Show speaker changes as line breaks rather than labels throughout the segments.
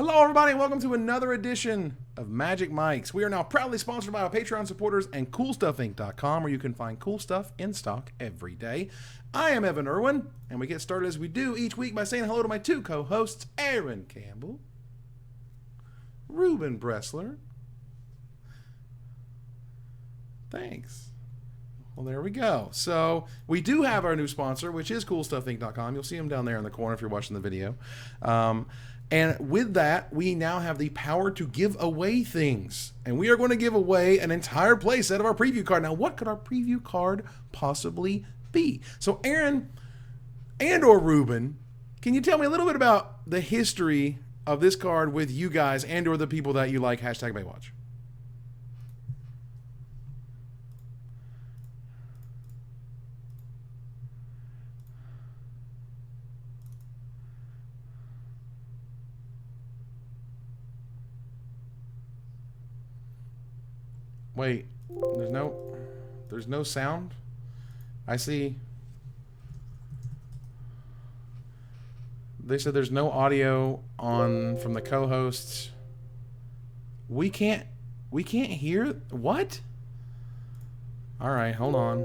Hello, everybody, and welcome to another edition of Magic Mics. We are now proudly sponsored by our Patreon supporters and CoolStuffInc.com, where you can find cool stuff in stock every day. I am Evan Irwin, and we get started as we do each week by saying hello to my two co-hosts, Aaron Campbell, Ruben Bressler. Thanks. Well, there we go. So we do have our new sponsor, which is CoolStuffInc.com. You'll see him down there in the corner if you're watching the video. And with that, we now have the power to give away things. And we are going to give away an entire play set of our preview card. Now, what could our preview card possibly be? So, Aaron and or Ruben, can you tell me a little bit about the history of this card with you guys and or the people that you like, hashtag Baywatch? Wait, there's no sound? I see. They said there's no audio on from the co-hosts. We can't hear what? All right, hold on.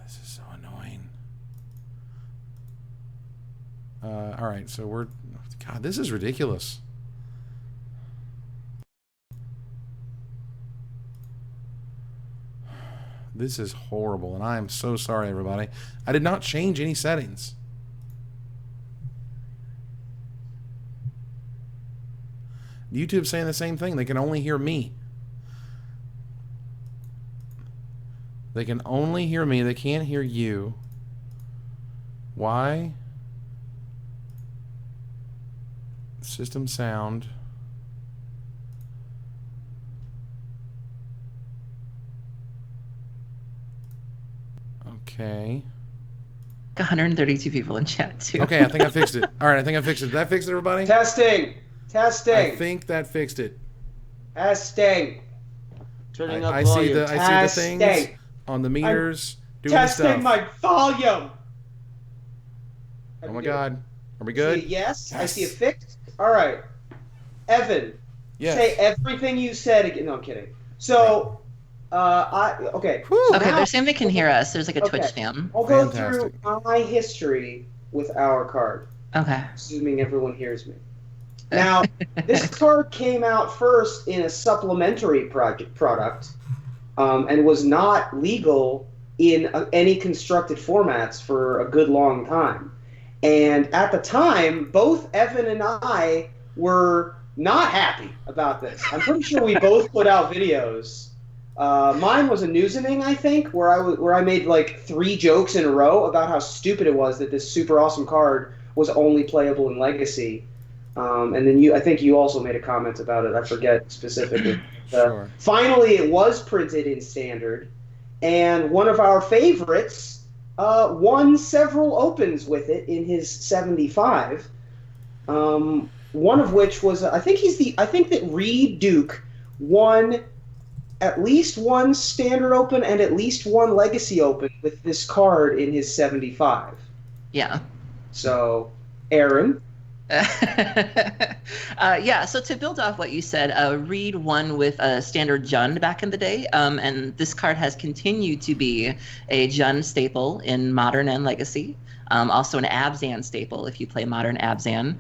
This is so annoying. All right, so God, this is ridiculous. This is horrible, and I am so sorry, everybody. I did not change any settings. YouTube's saying the same thing. They can only hear me. They can only hear me. They can't hear you. Why? System sound. Okay.
132 people in chat too.
Okay, I think I fixed it. All right, I think I fixed it. Did that fix it, everybody?
Testing.
I think that fixed it.
Testing. Turning up
I
volume.
see the things on the meters doing the stuff.
Testing my volume.
Oh my God. Are we good?
Yes. I see it fixed. All right. Evan.
Yes.
Say everything you said again. No, I'm kidding. So, okay.
Okay, they're saying they can hear us. There's like a Twitch cam.
I'll go through my history with our card.
Okay.
Assuming everyone hears me. Now, this card came out first in a supplementary product and was not legal in any constructed formats for a good long time. And at the time, both Evan and I were not happy about this. I'm pretty sure we both put out videos. Mine was a newsening, I think, where I made like 3 jokes in a row about how stupid it was that this super awesome card was only playable in Legacy. And then I think you also made a comment about it. I forget specifically.
Sure.
Finally, it was printed in Standard, and one of our favorites won several opens with it in his 75. One of which was I think that Reed Duke won at least one Standard Open and at least one Legacy Open with this card in his 75.
Yeah.
So, Aaron.
Yeah, so to build off what you said, Reed won with a Standard Jund back in the day, and this card has continued to be a Jund staple in Modern and Legacy. Also an Abzan staple if you play Modern Abzan.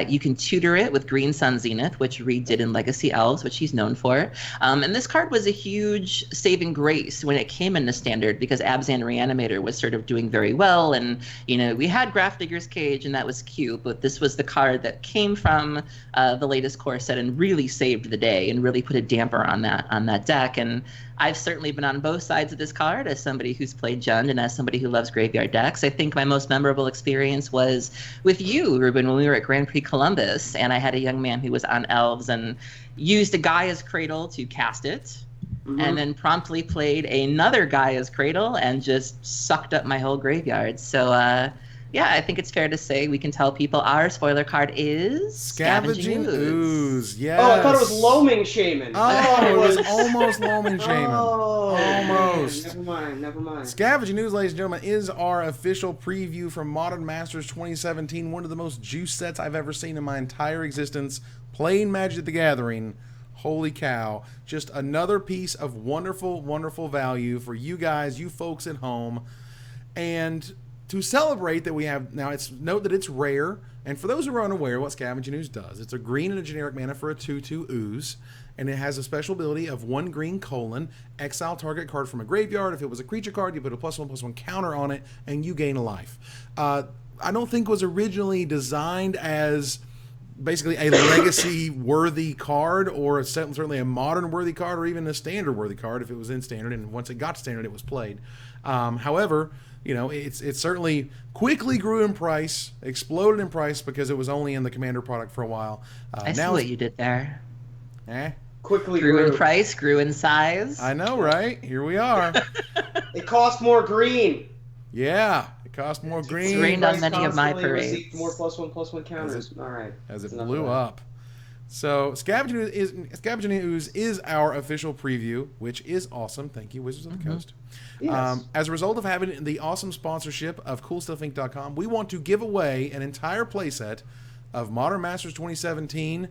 You can tutor it with Green Sun Zenith, which Reed did in Legacy Elves, which he's known for. And this card was a huge saving grace when it came into Standard because Abzan Reanimator was sort of doing very well. And, you know, we had Grafdigger's Cage, and that was cute, but this was the card that came from the latest core set and really saved the day and really put a damper on that deck. And I've certainly been on both sides of this card as somebody who's played Jund and as somebody who loves graveyard decks. I think my most memorable experience was with you, Ruben, when we were at Grand Prix Columbus, and I had a young man who was on Elves and used a Gaia's Cradle to cast it, and then promptly played another Gaia's Cradle and just sucked up my whole graveyard. So Yeah, I think it's fair to say we can tell people our spoiler card is
Scavenging Ooze. Yes.
Oh, I thought it was Loaming Shaman.
Oh, it was almost Loaming Shaman.
Oh,
almost.
Man, never mind.
Scavenging Ooze, ladies and gentlemen, is our official preview from Modern Masters 2017. One of the most juice sets I've ever seen in my entire existence. Playing Magic the Gathering. Holy cow. Just another piece of wonderful, wonderful value for you guys, you folks at home. And to celebrate that we have, now it's note that it's rare, and for those who are unaware what Scavenging Ooze does, it's a green and a generic mana for a 2/2 Ooze, and it has a special ability of 1 green : exile target card from a graveyard. If it was a creature card, you put a +1/+1 counter on it, and you gain a life. I don't think it was originally designed as basically a legacy-worthy card, or certainly a modern-worthy card, or even a standard-worthy card if it was in standard, and once it got to standard, it was played. However, you know, it certainly quickly grew in price, exploded in price because it was only in the Commander product for a while.
I see what you did there.
Quickly
grew in price, grew in size.
I know, right? Here we are.
It cost more green.
Yeah, it cost more green.
It's rained on many of my parades.
Received more +1/+1 counters. All right.
As it blew up. So Scavenging Ooze is our official preview, which is awesome. Thank you, Wizards of the Coast.
Yes.
As a result of having the awesome sponsorship of CoolStuffInc.com, we want to give away an entire playset of Modern Masters 2017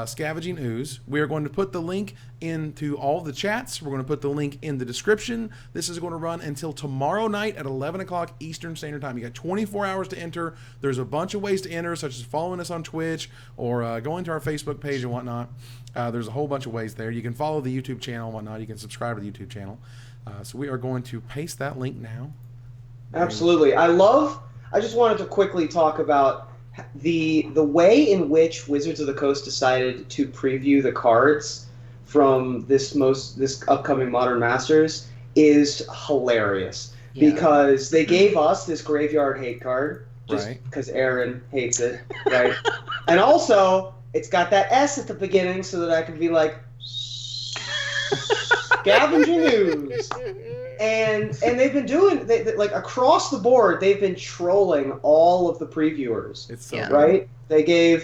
Scavenging Ooze. We are going to put the link into all the chats. We're going to put the link in the description. This is going to run until tomorrow night at 11 o'clock Eastern Standard Time. You got 24 hours to enter. There's a bunch of ways to enter, such as following us on Twitch or going to our Facebook page and whatnot. There's a whole bunch of ways there. You can follow the YouTube channel and whatnot. You can subscribe to the YouTube channel. So we are going to paste that link now.
Absolutely. I just wanted to quickly talk about the way in which Wizards of the Coast decided to preview the cards from this upcoming Modern Masters is hilarious. Yeah. Because they gave us this Graveyard Hate card, just because Aaron hates it, right? And also, it's got that S at the beginning so that I can be like, Scavenging Ooze. And they've been doing, like, across the board, they've been trolling all of the previewers.
It's so
right? They gave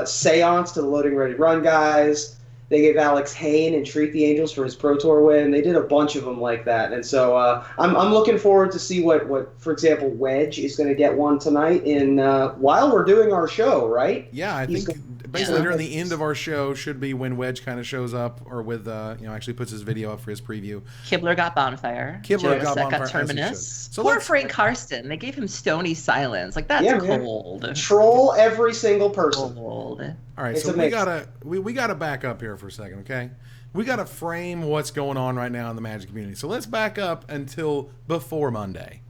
Seance to the Loading Ready Run guys. They gave Alex Hayne Entreat the Angels for his Pro Tour win. They did a bunch of them like that. And so I'm looking forward to see what, for example, Wedge is going to get one tonight while we're doing our show, right?
Yeah, I think basically during the end of our show should be when Wedge kind of shows up, or with actually puts his video up for his preview.
Kibler got Bonfire.
Kibler got
Terminus. So poor Frank Karsten. They gave him Stony Silence. Like, that's cold.
Man. Troll every single person.
Cold.
All right, so we gotta back up here for a second, okay? We gotta frame what's going on right now in the Magic community. So let's back up until before Monday.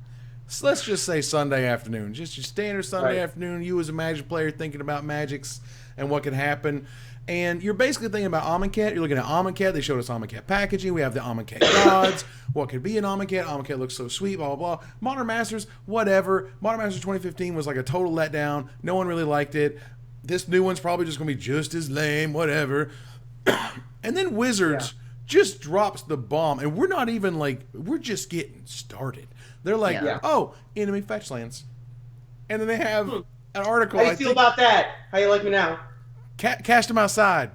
So let's just say Sunday afternoon, just your standard Sunday afternoon. You as a Magic player thinking about Magics and what could happen, and you're basically thinking about Amokhet. You're looking at Amokhet. They showed us Amokhet packaging. We have the Amokhet gods. What could be an Amokhet? Amokhet looks so sweet. Blah blah blah. Modern Masters, whatever. Modern Masters 2015 was like a total letdown. No one really liked it. This new one's probably just going to be just as lame, whatever. And then Wizards just drops the bomb, and we're not even we're just getting started. They're like, oh, enemy Fetchlands. And then they have an article.
How you feel about that? How you like me now?
Cast them outside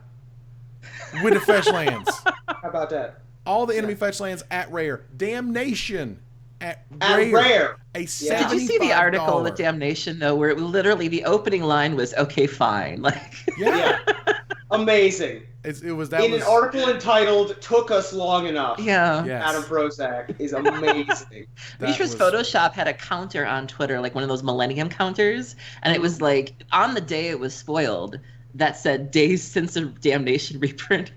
with the Fetchlands.
How about that?
All the enemy Fetchlands at rare. Damnation at rare. A $75.
Did you see the article with Damnation, though, where it literally the opening line was, okay, fine.
Yeah. Amazing.
It was
an article entitled "Took Us Long Enough."
Yeah.
Yes.
Adam Prozac is amazing.
Mishra's Photoshop had a counter on Twitter, like one of those Millennium counters, and it was like on the day it was spoiled that said "days since a Damnation reprint,"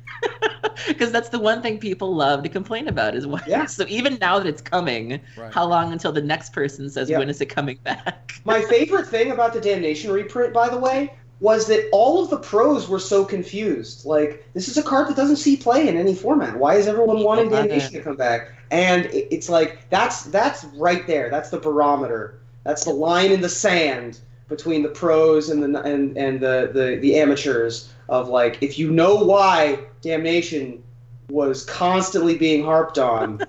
because that's the one thing people love to complain about is why. Yeah. So even now that it's coming, how long until the next person says when is it coming back?
My favorite thing about the Damnation reprint, by the way, was that all of the pros were so confused. Like, this is a card that doesn't see play in any format. Why is everyone wanting Damnation to come back? And it's like, that's right there. That's the barometer. That's the line in the sand between the pros and the amateurs of, like, if you know why Damnation was constantly being harped on,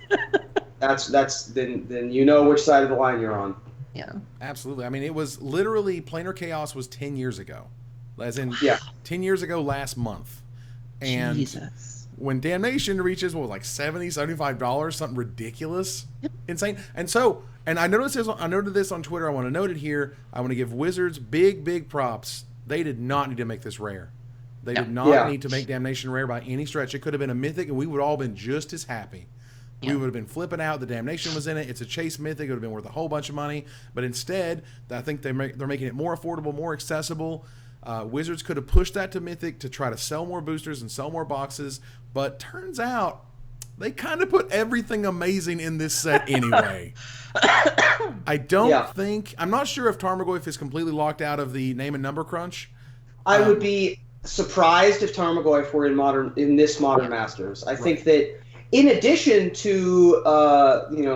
then you know which side of the line you're on.
Yeah.
Absolutely. I mean, it was literally Planar Chaos was 10 years ago. As in 10 years ago last month. And
Jesus.
when Damnation reaches, what was like $70, $75, something ridiculous, insane. And so, and I noted this on Twitter. I want to note it here. I want to give Wizards big props. They did not need to make this rare. They did not need to make Damnation rare by any stretch. It could have been a mythic, and we would all been just as happy. We would have been flipping out. The Damnation was in it. It's a chase mythic. It would have been worth a whole bunch of money. But instead, I think they're making it more affordable, more accessible. Wizards could have pushed that to mythic to try to sell more boosters and sell more boxes. But turns out they kind of put everything amazing in this set anyway. I don't think... I'm not sure if Tarmogoyf is completely locked out of the name and number crunch.
I would be surprised if Tarmogoyf were in this Modern Masters. I think that in addition to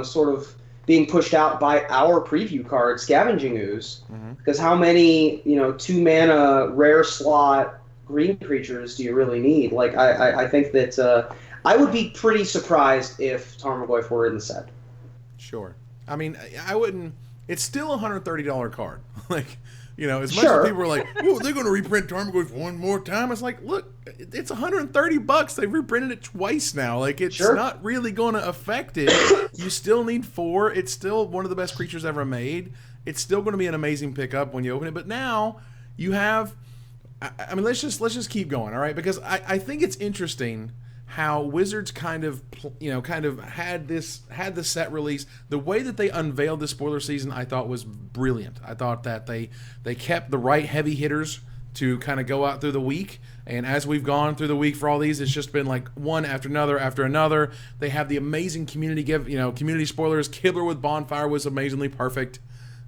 sort of being pushed out by our preview card, Scavenging Ooze, because how many 2-mana rare slot green creatures do you really need? Like I think that I would be pretty surprised if Tarmogoyf were in the set.
Sure. I mean, I wouldn't. It's still a $130 card. Like, as much as people are like, "Oh, they're going to reprint Tarmogoyf one more time." It's like, look, it's $130. They've reprinted it twice now. Like, it's not really going to affect it. You still need 4. It's still one of the best creatures ever made. It's still going to be an amazing pickup when you open it. But now you have. I mean, let's just keep going, all right? Because I think it's interesting how Wizards kind of had the set release. The way that they unveiled the spoiler season, I thought was brilliant. I thought that they kept the right heavy hitters to kind of go out through the week. And as we've gone through the week for all these, it's just been like one after another after another. They have the amazing community spoilers. Kibler with Bonfire was amazingly perfect.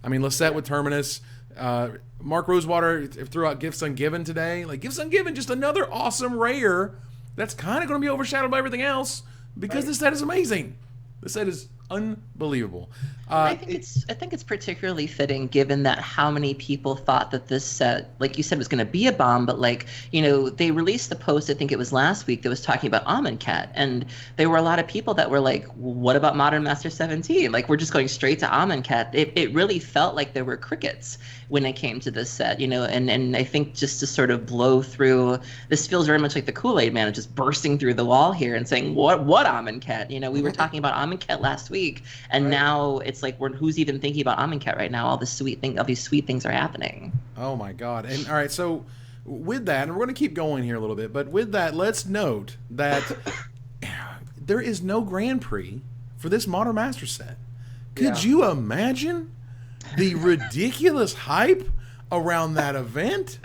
I mean, Losset with Terminus. Mark Rosewater threw out Gifts Ungiven today. Like, Gifts Ungiven, just another awesome rare that's kind of going to be overshadowed by everything else because this set is amazing. This set is unbelievable.
I think it's particularly fitting given that how many people thought that this set, like you said, was going to be a bomb, but they released the post, I think it was last week, that was talking about Amokhet, and there were a lot of people that were like, what about Modern Master 17? Like, we're just going straight to Amokhet. It really felt like there were crickets when it came to this set, and I think just to sort of blow through, this feels very much like the Kool-Aid Man just bursting through the wall here and saying, what Amokhet? We were talking about Amokhet last week, and now it's like, who's even thinking about Amokhet right now? All these sweet things are happening.
Oh my God. And all right, so with that, and we're going to keep going here a little bit, but with that, let's note that there is no Grand Prix for this Modern Master set. Could you imagine the ridiculous hype around that event?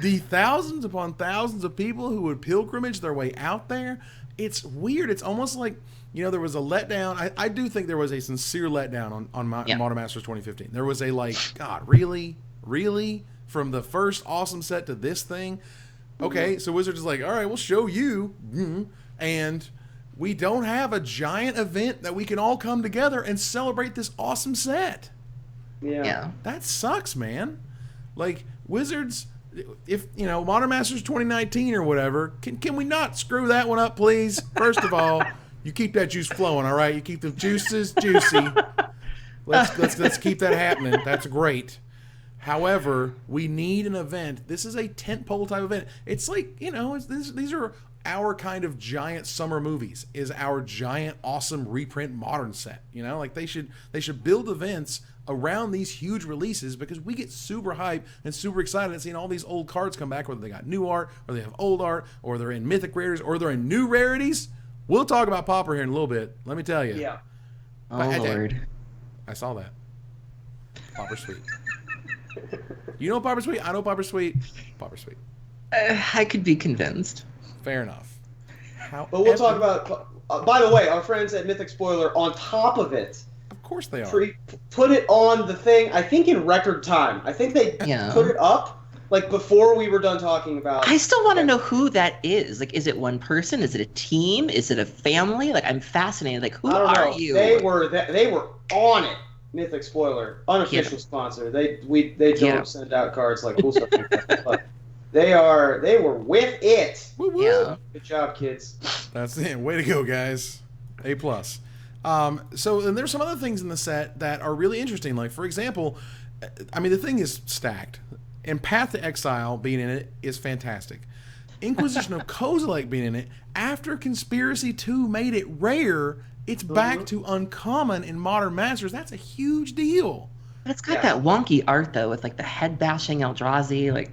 The thousands upon thousands of people who would pilgrimage their way out there. It's weird. It's almost like, there was a letdown. I do think there was a sincere letdown on Modern Masters 2015. There was a God, really? Really? From the first awesome set to this thing? Okay, so Wizards is like, all right, we'll show you. And we don't have a giant event that we can all come together and celebrate this awesome set.
Yeah.
That sucks, man. Like, Wizards, if, Modern Masters 2019 or whatever, can we not screw that one up, please? First of all, you keep that juice flowing, all right? You keep the juices juicy. Let's keep that happening. That's great. However, we need an event. This is a tentpole type event. It's like, these are our kind of giant summer movies. Is our giant awesome reprint modern set. Like they should build events around these huge releases because we get super hyped and super excited at seeing all these old cards come back, whether they got new art or they have old art or they're in mythic rarities or they're in new rarities. We'll talk about PAUPER here in a little bit. Let me tell you.
Yeah.
Oh, Lord.
I saw that. PAUPER sweet. You know PAUPER sweet? I know PAUPER sweet. PAUPER sweet.
I could be convinced.
Fair enough.
But we'll talk about... by the way, our friends at Mythic Spoiler, on top of it...
Of course they are.
Put it on the thing, I think in record time. I think they put it up before we were done talking about...
I still want to know who that is. Like, is it one person? Is it a team? Is it a family? Like, I'm fascinated. Like, who are you?
They were on it. Mythic Spoiler, unofficial sponsor. They don't send out cards like CoolStuffInc, but they were with it.
Woo-woo.
Yeah.
Good job, kids.
That's it. Way to go, guys. A+. So and there's some other things in the set that are really interesting. Like, for example, I mean, the thing is stacked. And Path to Exile being in it is fantastic. Inquisition of Kozilek being in it, after Conspiracy 2 made it rare, it's back to uncommon in Modern Masters. That's a huge deal.
It's got that wonky art, though, with like the head bashing Eldrazi. Like,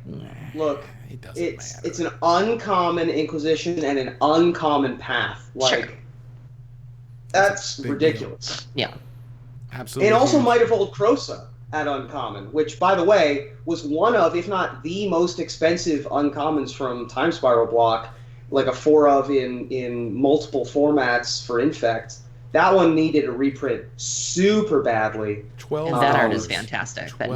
look,
it doesn't matter.
It's an uncommon Inquisition and an uncommon Path. Like, that's ridiculous.
Deal.
Yeah.
Absolutely.
And also Might of Old Krosa at uncommon, which, by the way, was one of, if not the most expensive uncommons from Time Spiral block, like a 4 of in multiple formats for Infect. That one needed a reprint super badly.
And that art is fantastic. That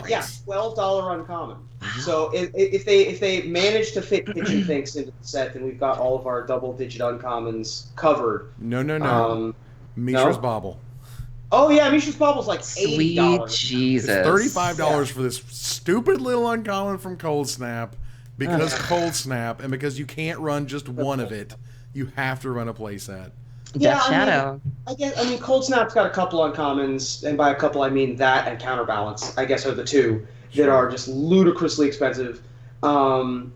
yeah, $12 uncommon. So if they manage to fit Kitchen Finks into the set, then we've got all of our double-digit uncommons covered.
No. Mishra's Bauble.
Oh yeah, Mishra's Bauble's like $80.
Sweet Jesus.
It's $35 for this stupid little uncommon from Cold Snap, because Cold Snap, and because you can't run just one of it, you have to run a playset.
Death Shadow.
I mean, Cold Snap's got a couple uncommons, and by a couple I mean that and Counterbalance, I guess, are the two that are just ludicrously expensive. And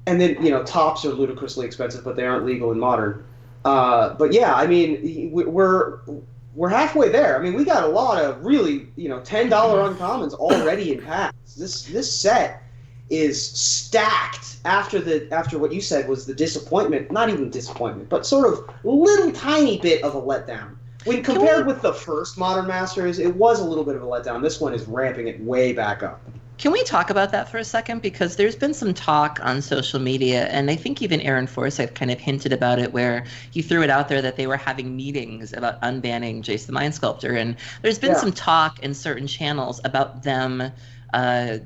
then, tops are ludicrously expensive, but they aren't legal in Modern. But yeah, I mean, we're halfway there. I mean, we got a lot of really, $10 uncommons already in packs. This set is stacked after what you said was the disappointment, not even disappointment, but sort of little tiny bit of a letdown. When compared with the first Modern Masters, it was a little bit of a letdown. This one is ramping it way back up.
Can we talk about that for a second? Because there's been some talk on social media, and I think even Aaron Forsyth kind of hinted about it, where he threw it out there that they were having meetings about unbanning Jace the Mind Sculptor. And there's been some talk in certain channels about them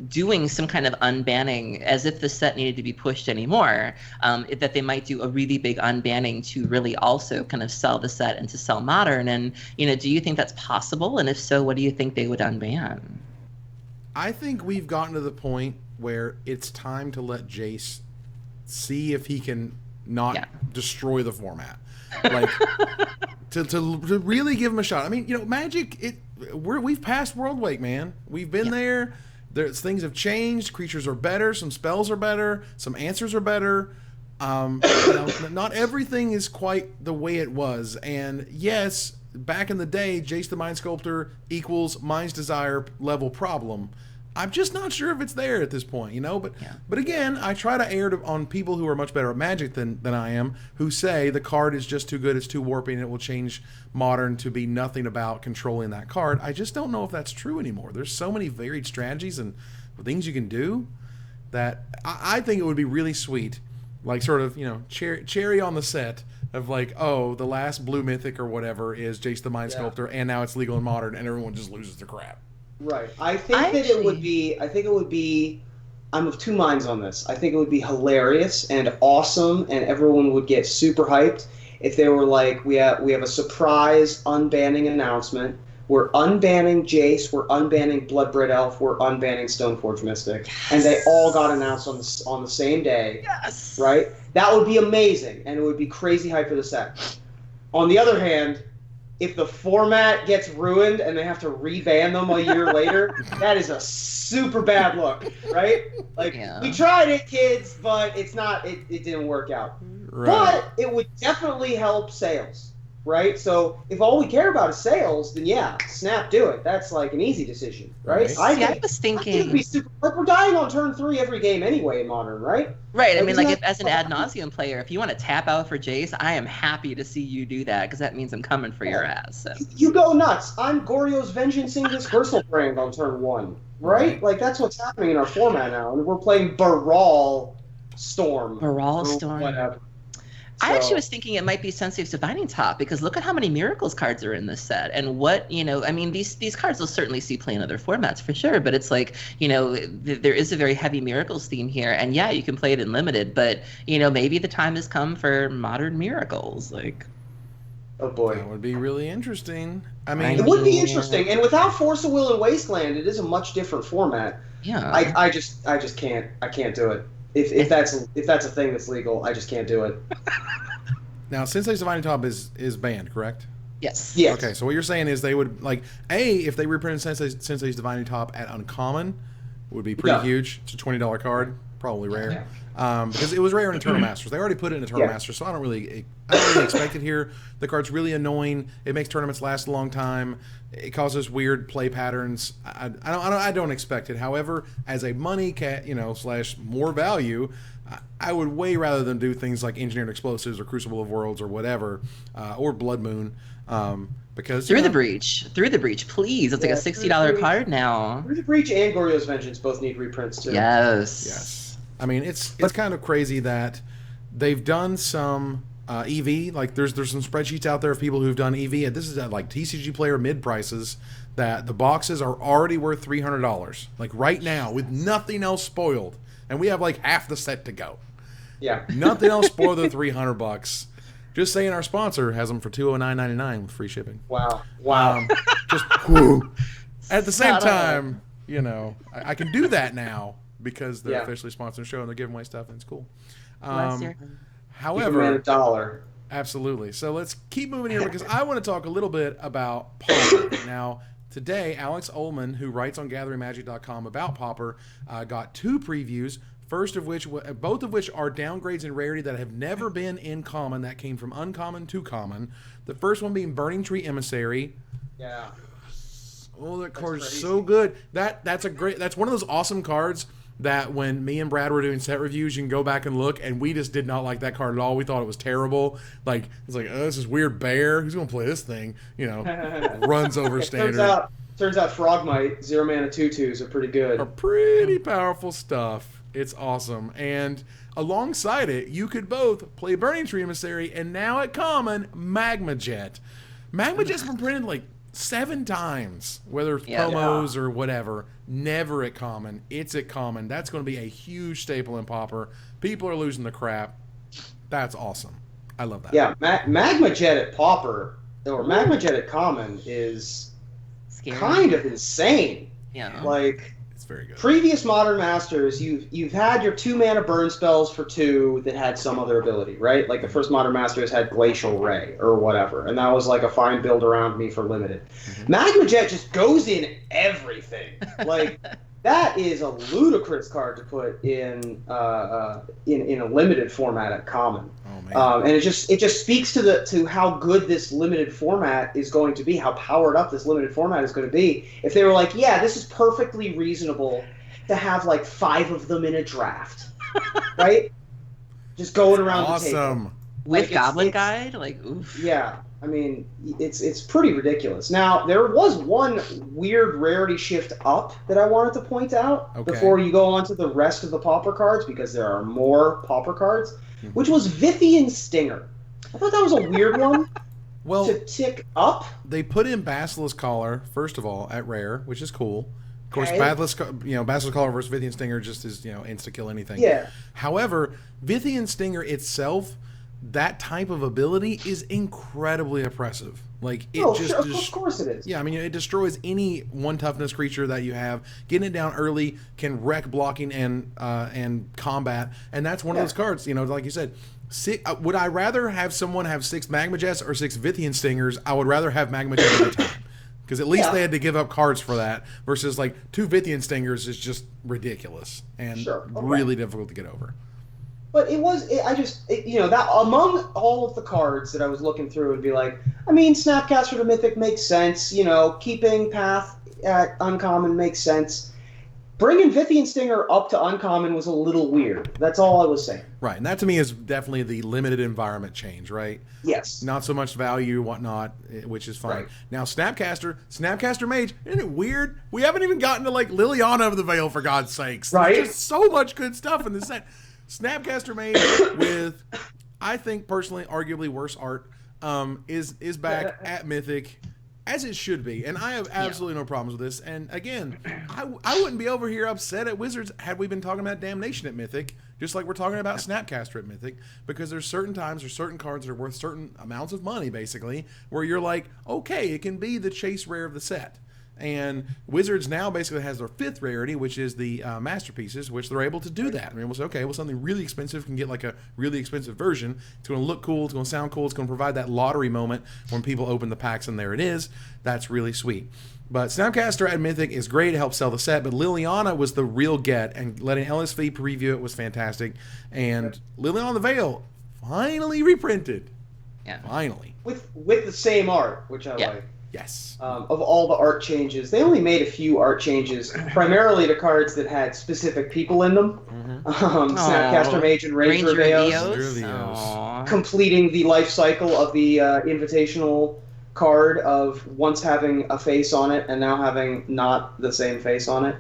doing some kind of unbanning, as if the set needed to be pushed anymore, that they might do a really big unbanning to really also kind of sell the set and to sell Modern. And, do you think that's possible? And if so, what do you think they would unban?
I think we've gotten to the point where it's time to let Jace see if he can not destroy the format. Like, to really give him a shot. I mean, Magic, we've passed World Wake, man. We've been there. Things have changed. Creatures are better. Some spells are better. Some answers are better. Not everything is quite the way it was. And yes, back in the day, Jace the Mind Sculptor equals Mind's Desire level problem. I'm just not sure if it's there at this point, But again, I try to err on people who are much better at Magic than I am, who say the card is just too good, it's too warping, it will change Modern to be nothing about controlling that card. I just don't know if that's true anymore. There's so many varied strategies and things you can do that I think it would be really sweet, like sort of, cherry on the set of like, oh, the last blue mythic or whatever is Jace the Mind Sculptor, and now it's legal in Modern, and everyone just loses their crap.
Right. I think it would be, I'm of two minds on this. I think it would be hilarious and awesome, and everyone would get super hyped if they were like, we have a surprise unbanning announcement. We're unbanning Jace, we're unbanning Bloodbred Elf, we're unbanning Stoneforge Mystic. Yes. And they all got announced on the same day.
Yes.
Right? That would be amazing, and it would be crazy hype for the set. On the other hand, if the format gets ruined and they have to reban them a year later, that is a super bad look, right? Like, we tried it, kids, but it didn't work out. Right. But it would definitely help sales, right? So if all we care about is sales, then snap, do it. That's like an easy decision, right?
I was thinking,
we're dying on turn 3 every game anyway in Modern, right?
Right. I mean, like, if as an ad nauseum player, if you want to tap out for Jace, I am happy to see you do that, because that means I'm coming for your ass. So.
You go nuts. I'm Goryo's Vengeancing this Versal Brand on turn 1, right? Like, that's what's happening in our format now, and we're playing Baral Storm. Whatever.
I actually was thinking it might be Sensei's Divining Top, because look at how many Miracles cards are in this set, and what, I mean, these cards will certainly see play in other formats for sure, but it's like, there is a very heavy Miracles theme here, and you can play it in Limited, but, maybe the time has come for Modern Miracles, like.
Oh boy.
That would be really interesting. I mean,
it would be interesting, and without Force of Will and Wasteland, it is a much different format.
Yeah.
I just can't do it. If that's a thing that's legal, I just can't do it.
Now, Sensei's Divining Top is banned, correct?
Yes.
Yes.
Okay, so what you're saying is they would, like, if they reprinted Sensei's Divining Top at uncommon, would be pretty huge. It's a $20 card, probably rare. Because it was rare in Eternal Masters. They already put it in Eternal Masters, so I don't really expect it here. The card's really annoying. It makes tournaments last a long time. It causes weird play patterns. I don't expect it. However, as a money / more value, I would way rather than do things like Engineered Explosives or Crucible of Worlds or whatever, or Blood Moon. Because
Through the Breach, please. It's like a $60 card now.
Through the Breach and Goryo's Vengeance both need reprints too.
Yes.
I mean, it's kind of crazy that they've done some EV. Like, there's some spreadsheets out there of people who've done EV, and this is at like TCG Player mid prices, that the boxes are already worth $300. Like right now, with nothing else spoiled, and we have like half the set to go.
Yeah.
Nothing else spoiled at $300. Just saying, our sponsor has them for $209.99 with free shipping.
Wow.
Just whoo. At the same time, I can do that now because they're officially sponsoring the show and they're giving away stuff, and it's cool. However,
$1.
Absolutely. So let's keep moving here because I want to talk a little bit about PAUPER. Now, today, Alex Ullman, who writes on GatheringMagic.com about PAUPER, got 2 previews. Both of which are downgrades in rarity that have never been in common, that came from uncommon to common. The first one being Burning Tree Emissary.
Yeah.
Oh, that card is so good. That's one of those awesome cards that when me and Brad were doing set reviews, you can go back and look, and we just did not like that card at all. We thought it was terrible. Like, it's like, this is weird bear. Who's gonna play this thing? Runs over standard.
Turns out Frogmite 0-mana 2/2s are pretty good.
Are pretty powerful stuff. It's awesome. And alongside it, you could both play Burning Tree Emissary and now at common, Magma Jet. Magma Jet's been printed like 7 times, whether it's promos or whatever. Never at common. It's at common. That's going to be a huge staple in PAUPER. People are losing the crap. That's awesome. I love that.
Yeah, Magma Jet at PAUPER, or Magma Jet at common, is
Scary.
Kind of insane.
Yeah.
Like,
very good.
Previous Modern Masters, you've had your 2-mana burn spells for 2 that had some other ability, right? Like the first Modern Masters had Glacial Ray or whatever, and that was like a fine build around me for limited. Magma Jet just goes in everything. Like, that is a ludicrous card to put in a limited format at common.
Oh, man.
And it just speaks to how good this limited format is going to be, how powered up this limited format is going to be. If they were like, yeah, this is perfectly reasonable to have like 5 of them in a draft, right? Just going around the table.
Awesome.
With Goblin Guide? Like, oof.
Yeah. I mean, it's pretty ridiculous. Now, there was one weird rarity shift up that I wanted to point out before you go on to the rest of the PAUPER cards, because there are more PAUPER cards, which was Vithian Stinger. I thought that was a weird one to tick up.
They put in Basilisk Collar, first of all, at rare, which is cool. Of course, Basilisk Collar versus Vithian Stinger just is, insta-kill anything.
Yeah.
However, Vithian Stinger itself, that type of ability is incredibly oppressive. Like, it
of course it is.
Yeah, I mean, it destroys any 1 toughness creature that you have. Getting it down early can wreck blocking and combat, and that's one of those cards. Like you said, would I rather have someone have 6 Magma Jets or 6 Vithian Stingers? I would rather have Magma Jet every time, because at least they had to give up cards for that. Versus like 2 Vithian Stingers is just ridiculous and really difficult to get over.
But that among all of the cards that I was looking through would be like, I mean, Snapcaster to Mythic makes sense, keeping Path at Uncommon makes sense. Bringing Vithian Stinger up to Uncommon was a little weird. That's all I was saying.
Right, and that to me is definitely the limited environment change, right?
Yes.
Not so much value, whatnot, which is fine.
Right.
Now, Snapcaster Mage, isn't it weird? We haven't even gotten to, like, Liliana of the Veil, for God's sakes.
Right.
There's just so much good stuff in this set. Snapcaster Mage with, I think personally, arguably worse art, is back at Mythic, as it should be, and I have absolutely no problems with this. And again, I wouldn't be over here upset at Wizards had we been talking about Damnation at Mythic, just like we're talking about Snapcaster at Mythic, because there's certain times or certain cards that are worth certain amounts of money, basically, where you're like, okay, it can be the chase rare of the set. And Wizards now basically has their 5th rarity, which is the masterpieces, which they're able to do that. I mean, we'll say, okay, well, something really expensive can get like a really expensive version. It's going to look cool. It's going to sound cool. It's going to provide that lottery moment when people open the packs and there it is. That's really sweet. But Snapcaster at Mythic is great. It helps sell the set. But Liliana was the real get, and letting LSV preview it was fantastic. And Liliana the Veil finally reprinted.
Yeah.
Finally.
With the same art, which I like.
Yes.
Of all the art changes, they only made a few art changes, primarily to cards that had specific people in them. Snapcaster Mage and Ranger Veos. Completing the life cycle of the invitational card of once having a face on it and now having not the same face on it.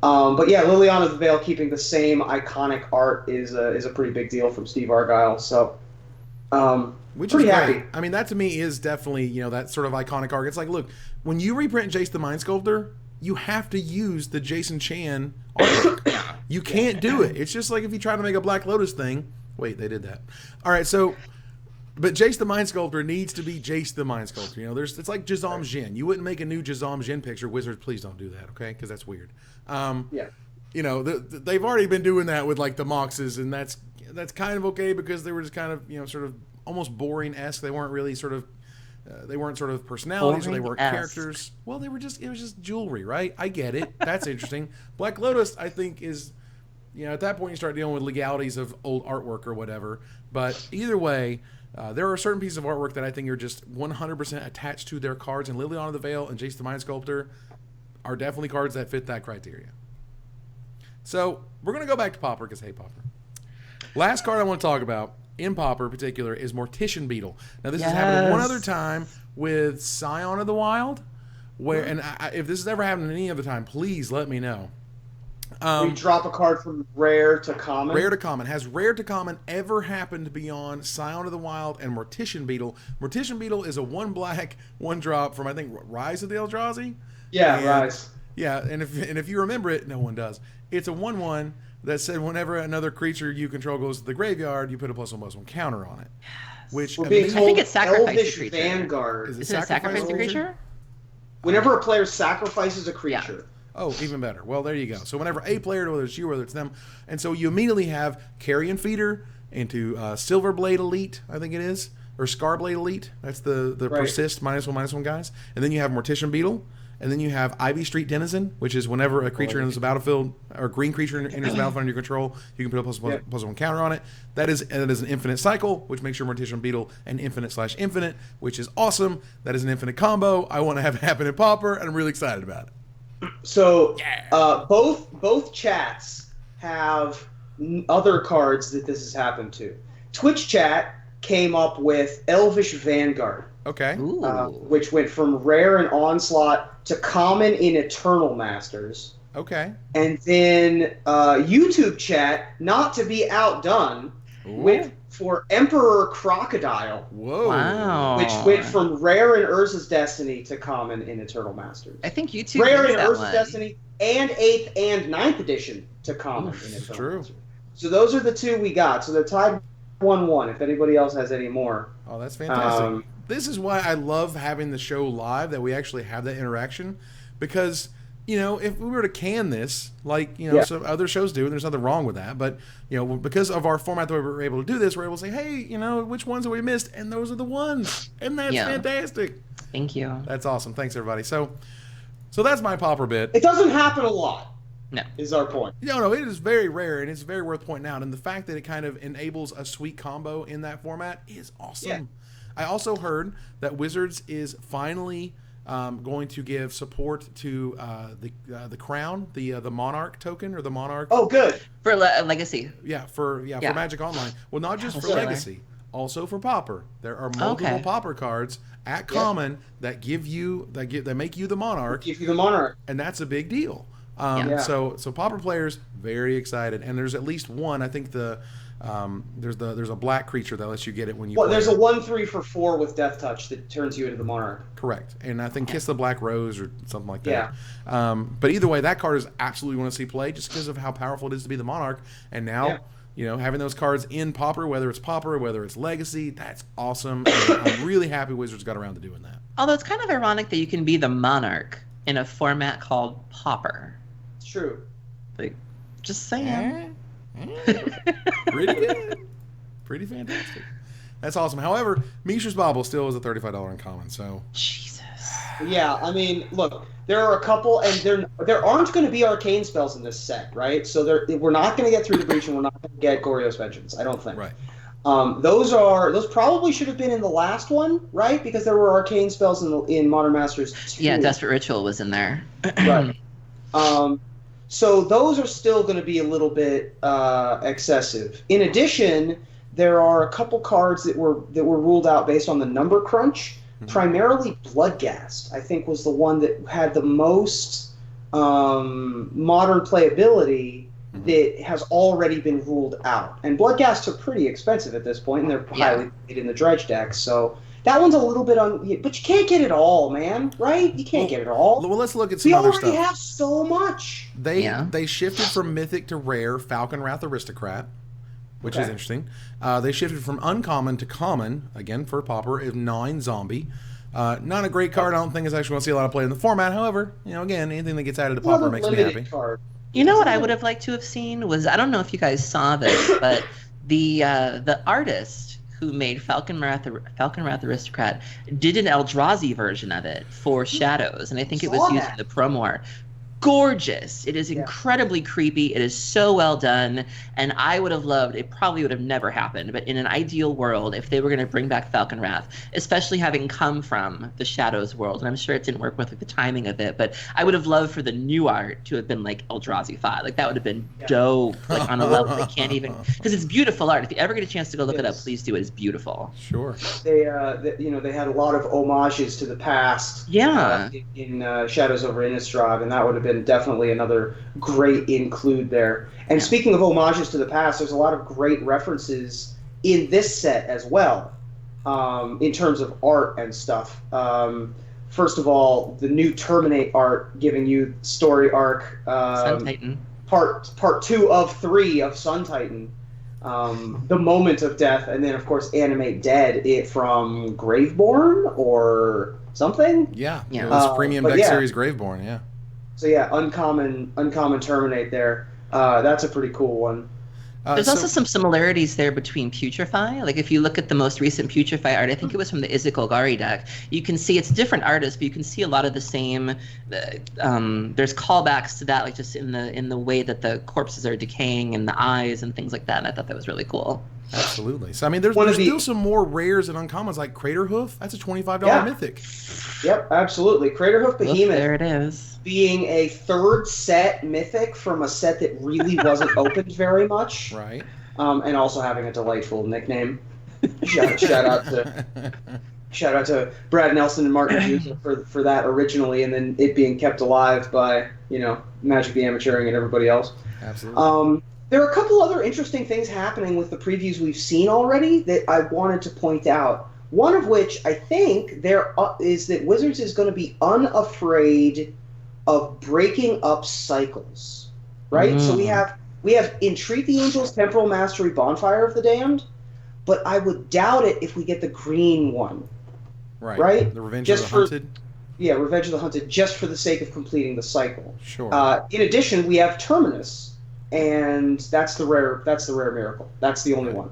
But yeah, Liliana the Veil keeping the same iconic art is a pretty big deal from Steve Argyle. So,
which
pretty
is
happy.
great. I mean, that to me is definitely, that sort of iconic art. It's like, look, when you reprint Jace the Mind Sculptor, you have to use the Jason Chan artwork. You can't do it. It's just like if you try to make a Black Lotus thing. Wait, they did that. All right, so... But Jace the Mind Sculptor needs to be Jace the Mind Sculptor. It's like Jazam Jin. You wouldn't make a new Jazam Jin picture. Wizards, please don't do that, okay? Because that's weird. They've already been doing that with like the Moxes, and that's kind of okay because they were just kind of sort of almost boring-esque. They weren't really sort of personalities, or they weren't characters. Well, it was just jewelry, right? I get it. That's interesting. Black Lotus, I think, is at that point you start dealing with legalities of old artwork or whatever. But either way. There are certain pieces of artwork that I think are just 100% attached to their cards, and Liliana the Veil and Jace the Mind Sculptor are definitely cards that fit that criteria. So we're going to go back to Pauper because, hey, Pauper. Last card I want to talk about, in Pauper in particular, is Mortician Beetle. Now, this has happened one other time with Scion of the Wild, where, and if this has ever happened any other time, please let me know.
We drop a card from rare to common.
Rare to common. Has rare to common ever happened beyond Scion of the Wild and Mortician Beetle? Mortician Beetle is a 1-black, 1-drop from, I think, Rise of the Eldrazi?
Yeah, Rise.
Yeah, and if you remember it, no one does. It's a 1/1 that said whenever another creature you control goes to the graveyard, you put a +1/+1 counter on it. Which
We're being told
I think it's sacrifice
Elvish
a creature.
Vanguard.
Is it
sacrifice a creature?
Whenever a player sacrifices a creature.
Oh, even better. Well, there you go. So whenever a player, whether it's you, whether it's them, and so you immediately have Carrion Feeder into Silverblade Elite, I think it is, or Scarblade Elite. That's the
Right.
persist -1/-1 guys. And then you have Mortician Beetle, and then you have Ivy Street Denizen, which is whenever a creature enters the battlefield, or a green creature enters the battlefield under your control, you can put a +1/+1 counter on it. That is an infinite cycle, which makes your Mortician Beetle an infinite/infinite, which is awesome. That is an infinite combo. I want to have it happen in Pauper, and I'm really excited about it.
So both chats have other cards that this has happened to. Twitch chat came up with Elvish Vanguard,
Okay.
which went from rare and onslaught to common in Eternal Masters.
Okay.
And then YouTube chat, not to be outdone, went for Emperor Crocodile.
Whoa.
Wow.
Which went from rare in Urza's Destiny to common in Eternal Masters.
I think YouTube
Rare
makes
in
that
Urza's
one.
Destiny and 8th and 9th edition to common in Eternal
true.
Masters. So those are the two we got. So they're tied 1-1 if anybody else has any more.
Oh, that's fantastic. This is why I love having the show live, that we actually have that interaction, because if we were to can this, like, some other shows do, and there's nothing wrong with that, but, because of our format that we're able to do this, we're able to say, hey, which ones have we missed? And those are the ones. And that's fantastic.
Thank you.
That's awesome. Thanks, everybody. So that's my Pauper bit.
It doesn't happen a lot.
No.
Is our point.
No, it is very rare, and it's very worth pointing out. And the fact that it kind of enables a sweet combo in that format is awesome.
Yeah.
I also heard that Wizards is finally going to give support to the Crown, the Monarch token, or the Monarch.
Oh, good.
For Legacy.
For Magic Online. Well, not just for Legacy, also for Pauper. There are multiple Pauper cards at Common that give you that make you the Monarch.
Give you the Monarch,
and that's a big deal. So Pauper players very excited, and there's at least one. I think there's a black creature that lets you get it when you.
Well,
play
there's
it.
a 1/3 for 4 with Death Touch that turns you into the Monarch.
Correct, and I think Kiss the Black Rose or something like that. Yeah. But either way, that card is absolutely want to see play just because of how powerful it is to be the Monarch, and now. Having those cards in Pauper, whether it's Pauper, whether it's Legacy, that's awesome. And I'm really happy Wizards got around to doing that.
Although it's kind of ironic that you can be the Monarch in a format called PAUPER.
It's true.
Like, just saying.
Pretty good. Pretty fantastic. That's awesome. However, Mishra's Bauble still is a $35 uncommon, so...
Jesus.
Yeah, I mean, look, there are a couple, and there aren't going to be arcane spells in this set, right? So we're not going to get through the breach, and we're not going to get Goryo's Vengeance, I don't think.
Right.
Those probably should have been in the last one, right? Because there were arcane spells in Modern Masters 2.
Yeah, Desperate Ritual was in there.
Right. So those are still going to be a little bit excessive. In addition, there are a couple cards that were ruled out based on the number crunch. Mm-hmm. Primarily Bloodghast, I think, was the one that had the most modern playability that has already been ruled out. And Bloodghasts are pretty expensive at this point, and they're highly played in the dredge deck. So that one's a little bit but you can't get it all, man, right? You can't get it all.
Well, let's look at some other stuff.
We already have so much.
They shifted from mythic to rare Falcon Wrath Aristocrat, which is interesting. They shifted from uncommon to common, again for Pauper, is 9 zombie. Not a great card. I don't think it's actually going to see a lot of play in the format. However, again, anything that gets added to Pauper makes me happy.
Card.
You know what I would have liked to have seen was, I don't know if you guys saw this, but the artist who made Falcon Wrath Aristocrat did an Eldrazi version of it for Shadows, and I think it was used in the promo art. Gorgeous. It is incredibly creepy. It is so well done, and I would have loved, it probably would have never happened, but in an ideal world, if they were going to bring back Falcon Wrath, especially having come from the Shadows world, and I'm sure it didn't work with the timing of it, but I would have loved for the new art to have been like Eldrazi-fied. Like, that would have been dope, like on a level they can't even, because it's beautiful art. If you ever get a chance to go look it up, please do. It is beautiful.
Sure.
They had a lot of homages to the past.
Yeah.
In Shadows over Innistrad, and that would have been definitely another great include there. And speaking of homages to the past, there's a lot of great references in this set as well, in terms of art and stuff. First of all, the new Terminate art giving you story arc,
Sun Titan.
part 2 of 3 of Sun Titan, the moment of death, and then of course Animate Dead, it from Graveborn or something.
Yeah. It was premium deck series Graveborn. Yeah.
So yeah, uncommon Terminate there. That's a pretty cool one.
There's also some similarities there between Putrefy. Like, if you look at the most recent Putrefy art, I think it was from the Izzet Golgari deck, you can see it's different artists, but you can see a lot of the same. There's callbacks to that, like just in the way that the corpses are decaying and the eyes and things like that. And I thought that was really cool.
Absolutely. So I mean, there's still some more rares and uncommons like Crater Hoof. That's a $25 mythic.
Yep, absolutely. Crater Hoof Behemoth.
There it is.
Being a third set mythic from a set that really wasn't opened very much.
Right.
And also having a delightful nickname. Shout out to Brad Nelson and Martin Hughes for that originally, and then it being kept alive by Magic the Amateuring and everybody else.
Absolutely.
There are a couple other interesting things happening with the previews we've seen already that I wanted to point out. One of which I think is that Wizards is going to be unafraid of breaking up cycles, right? So we have Entreat the Angels, Temporal Mastery, Bonfire of the Damned, but I would doubt it if we get the green one. Right?
The Revenge of the Hunted?
Yeah, Revenge of the Hunted, just for the sake of completing the cycle.
Sure.
In addition, we have Terminus, and that's the rare miracle. That's the only one.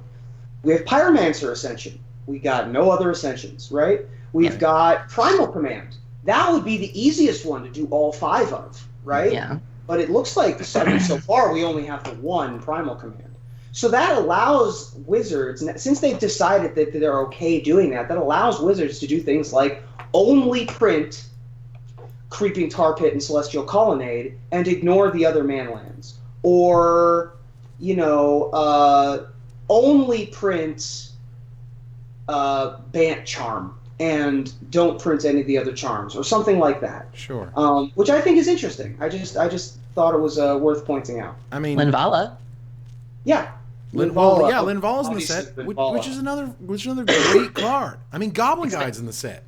We have Pyromancer Ascension. We got no other Ascensions, right? We've got Primal Command. That would be the easiest one to do all 5 of, right?
Yeah.
But it looks like so far we only have the one Primal Command. So that allows Wizards, since they've decided that they're okay doing that allows Wizards to do things like only print Creeping Tar Pit and Celestial Colonnade and ignore the other manlands. Or, only print Bant Charm and don't print any of the other charms, or something like that.
Sure.
Which I think is interesting. I just thought it was worth pointing out.
I mean,
Linvala.
Yeah.
Linvala's in the set, which is another great card. I mean, Goblin Guide's in the set.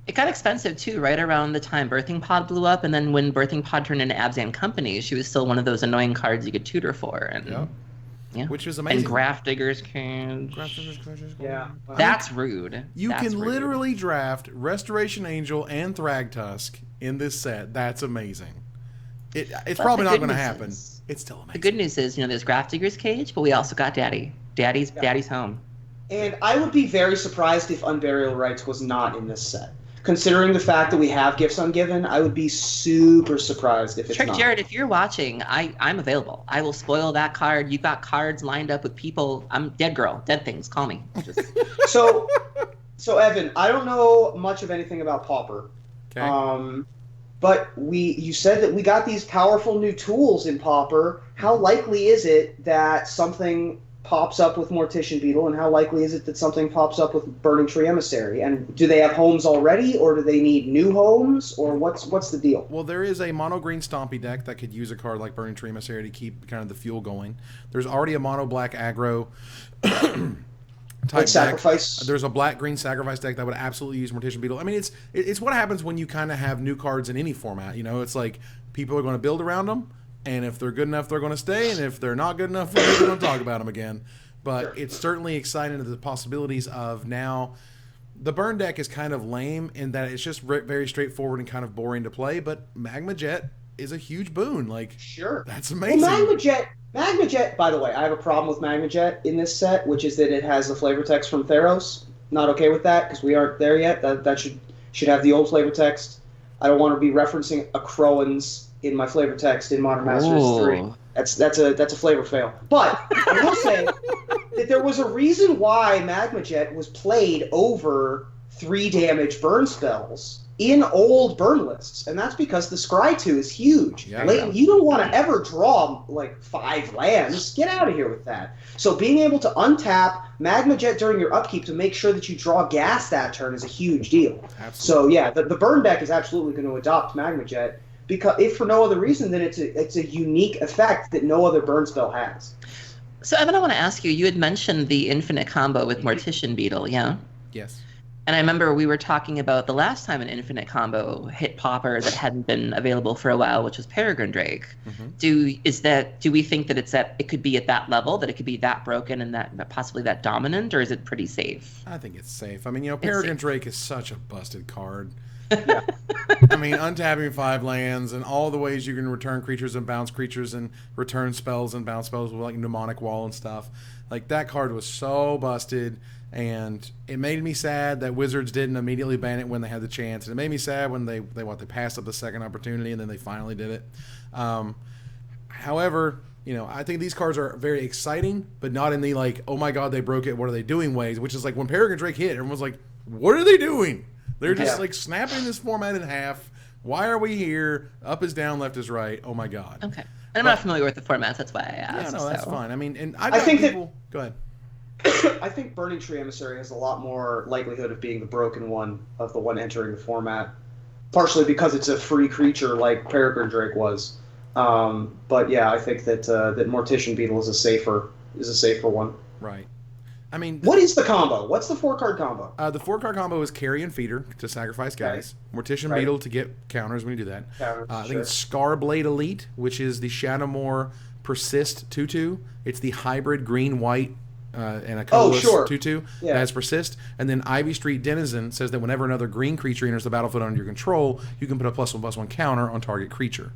It got expensive too, right around the time Birthing Pod blew up, and then when Birthing Pod turned into Abzan Company, she was still one of those annoying cards you could tutor for. And Yeah.
which is amazing.
And Grafdigger's Cage.
Yeah.
That's rude.
You
That's
can
rude.
literally draft Restoration Angel and Thragtusk in this set. That's amazing. It's
But
probably
the
not
good
going to
news
happen.
is-
It's still amazing.
The good news is, there's Grafdigger's Cage, but we also got Daddy. Daddy's home.
And I would be very surprised if Unburial Rites was not in this set. Considering the fact that we have Gifts Ungiven, I would be super surprised if it's
Trick
not.
Jared, if you're watching, I'm available. I will spoil that card. You've got cards lined up with people. I'm dead girl, dead things. Call me. Just...
So Evan, I don't know much of anything about Pauper.
Okay.
But you said that we got these powerful new tools in Pauper. How likely is it that something pops up with Mortician Beetle, and how likely is it that something pops up with Burning Tree Emissary? And do they have homes already, or do they need new homes, or what's the deal?
Well, there is a mono green Stompy deck that could use a card like Burning Tree Emissary to keep kind of the fuel going. There's already a mono black aggro type
Sacrifice.
deck. There's a black green sacrifice deck that would absolutely use Mortician Beetle. I mean, it's what happens when you kind of have new cards in any format. It's like people are going to build around them. And if they're good enough, they're going to stay. And if they're not good enough, we're never going to talk about them again. But it's certainly exciting to the possibilities of now. The burn deck is kind of lame in that it's just very straightforward and kind of boring to play. But Magma Jet is a huge boon.
Sure.
That's amazing.
Well, Magma Jet, by the way, I have a problem with Magma Jet in this set, which is that it has the flavor text from Theros. Not okay with that, because we aren't there yet. That should have the old flavor text. I don't want to be referencing a Crowan's in my flavor text in Modern Masters 3. That's a flavor fail. But I will say that there was a reason why Magma Jet was played over 3 damage burn spells in old burn lists, and that's because the Scry 2 is huge. You don't want to ever draw 5 lands. Get out of here with that. So being able to untap Magma Jet during your upkeep to make sure that you draw gas that turn is a huge deal.
Absolutely.
So yeah, the burn deck is absolutely going to adopt Magma Jet. Because if for no other reason than it's a unique effect that no other burn spell has.
So Evan, I want to ask you. You had mentioned the infinite combo with Mortician Beetle, yeah?
Yes.
And I remember we were talking about the last time an infinite combo hit Pauper that hadn't been available for a while, which was Peregrine Drake.
Mm-hmm.
Do we think that it could be at that level, that it could be that broken and that possibly that dominant, or is it pretty safe?
I think it's safe. I mean, Peregrine Drake is such a busted card.
Yeah.
I mean, untapping 5 lands and all the ways you can return creatures and bounce creatures and return spells and bounce spells with Mnemonic Wall and stuff. That card was so busted, and it made me sad that Wizards didn't immediately ban it when they had the chance. And it made me sad when they passed up the second opportunity and then they finally did it. However, I think these cards are very exciting, but not in the oh my god, they broke it, what are they doing ways, which is when Peregrine Drake hit, everyone was like, what are they doing? They're just snapping this format in half. Why are we here? Up is down, left is right. Oh my god.
Okay. And I'm not familiar with the formats, that's why I asked.
Yeah, no, that's fine. I mean, and I
think
people... Go ahead.
I think Burning Tree Emissary has a lot more likelihood of being the broken one of the one entering the format. Partially because it's a free creature like Peregrine Drake was. But yeah, I think that Mortician Beetle is a safer one.
Right. I mean,
what is the combo? What's the 4-card combo?
The 4-card combo is Carrion Feeder to sacrifice guys. Mortician Beetle to get counters when you do that. I think it's Scarblade Elite, which is the Shadowmoor Persist 2/2. It's the hybrid green-white and a colorless 2/2 that has Persist. And then Ivy Street Denizen says that whenever another green creature enters the battlefield under your control, you can put a +1/+1 counter on target creature.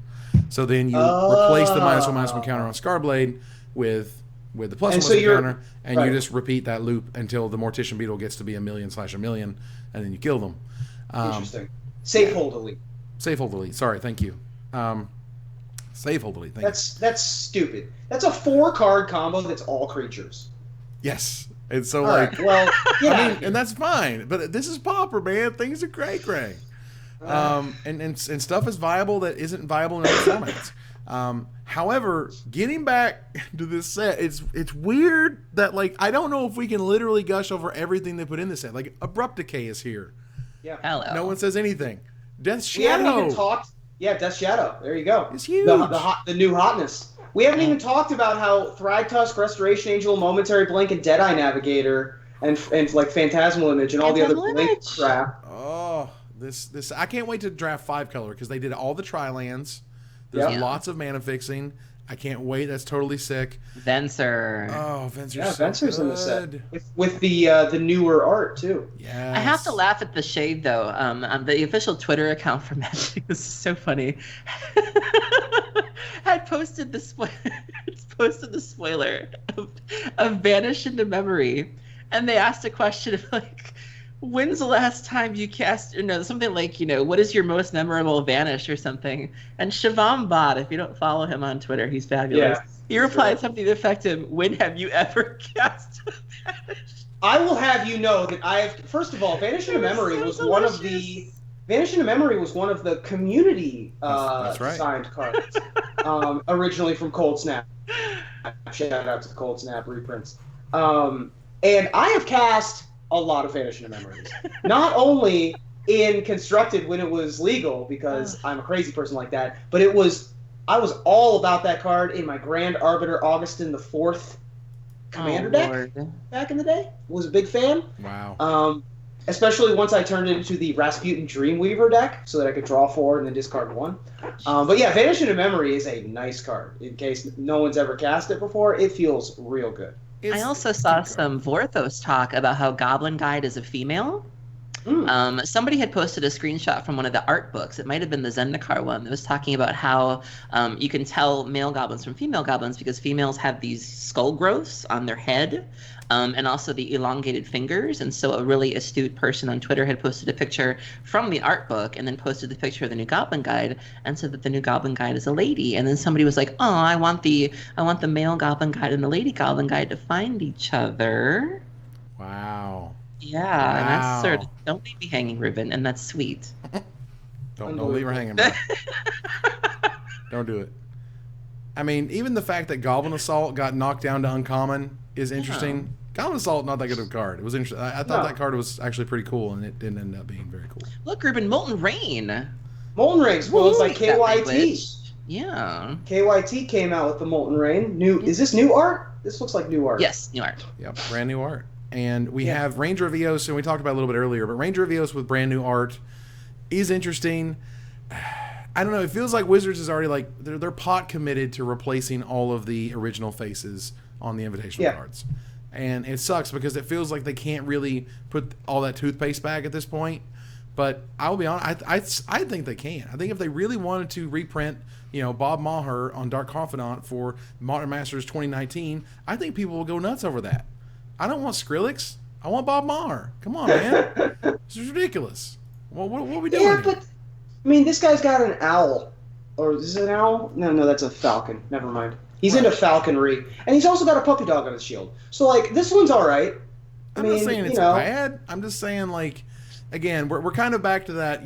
So then you replace the -1/-1 counter on Scarblade with the +1/+1 counter, and you just repeat that loop until the Mortician Beetle gets to be 1,000/1,000,000, and then you kill them.
Interesting. Safe hold elite.
Safe hold elite. Sorry, thank you. Safe hold elite. Thank you.
That's stupid. That's a 4-card combo that's all creatures.
Yes. And so and that's fine. But this is Pauper, man. Things are great. And stuff is viable that isn't viable in other formats. However, getting back to this set, it's weird that I don't know if we can literally gush over everything they put in this set. Abrupt Decay is here.
Yeah.
Hello.
No one says anything. Death Shadow.
We haven't even talked. Yeah, Death Shadow. There you go.
It's huge.
The new hotness. We haven't even talked about how Thragtusk, Restoration Angel, Momentary Blink, and Deadeye Navigator, and Phantasmal Image, and all the other Blink crap.
Oh, this I can't wait to draft 5-color because they did all the Tri-lands. There's lots of mana fixing. I can't wait. That's totally sick.
Venser.
Oh, Venser's
Yeah,
so
Venser's in the set
good.
with the newer art too.
Yes.
I have to laugh at the shade though. The official Twitter account for Magic is so funny. Had posted the spoiler of Vanish into Memory, and they asked a question of like, when's the last time you cast, something like, what is your most memorable Vanish or something? And Shivam Bot, if you don't follow him on Twitter, he's fabulous.
Yeah,
he replied something effective, when have you ever cast a Vanish?
I will have you know that first of all, Vanish into Memory was one of the community
That's right.
signed cards, originally from Cold Snap. Shout out to Cold Snap reprints. And I have cast a lot of Vanish into Memories. Not only in Constructed when it was legal, because I'm a crazy person like that, but I was all about that card in my Grand Arbiter Augustin the Fourth Commander deck back in the day. Was a big fan.
Wow.
Especially once I turned it into the Rasputin Dreamweaver deck, so that I could draw 4 and then discard 1. But yeah, Vanish into Memory is a nice card. In case no one's ever cast it before, it feels real good.
I also saw some Vorthos talk about how Goblin Guide is a female. Somebody had posted a screenshot from one of the art books. It might have been the Zendikar one that was talking about how you can tell male goblins from female goblins because females have these skull growths on their head and also the elongated fingers. And so a really astute person on Twitter had posted a picture from the art book and then posted the picture of the new Goblin Guide and said that the new Goblin Guide is a lady. And then somebody was like, oh, I want the male Goblin Guide and the lady Goblin Guide to find each other.
Wow.
Yeah, and that's sort of, don't leave me hanging, Ruben, and that's sweet.
Don't leave her hanging, bro. Don't do it. I mean, even the fact that Goblin Assault got knocked down to uncommon is interesting. Goblin Assault, not that good of a card. It was interesting. I thought that card was actually pretty cool, and it didn't end up being very cool.
Look, Ruben, Molten Rain.
Molten Rain's well, by KYT.
Yeah.
KYT came out with the Molten Rain. Is this new art? This looks like new art.
Yes, new art.
Yep, brand new art. And we have Ranger of Eos, and we talked about it a little bit earlier, but Ranger of Eos with brand new art is interesting. I don't know, it feels like Wizards is already like, they're pot committed to replacing all of the original faces on the invitational cards. And it sucks because it feels like they can't really put all that toothpaste back at this point. But I'll be honest, I think they can. I think if they really wanted to reprint, Bob Maher on Dark Confidant for Modern Masters 2019, I think people will go nuts over that. I don't want Skrillex. I want Bob Maher. Come on, man. This is ridiculous. What are we doing?
Yeah, but I mean, this guy's got an owl. Or is it an owl? No, that's a falcon. Never mind. He's into falconry, and he's also got a puppy dog on his shield. So like, this one's all right.
I'm not saying it's bad. I'm just saying, like, again, we're kind of back to that,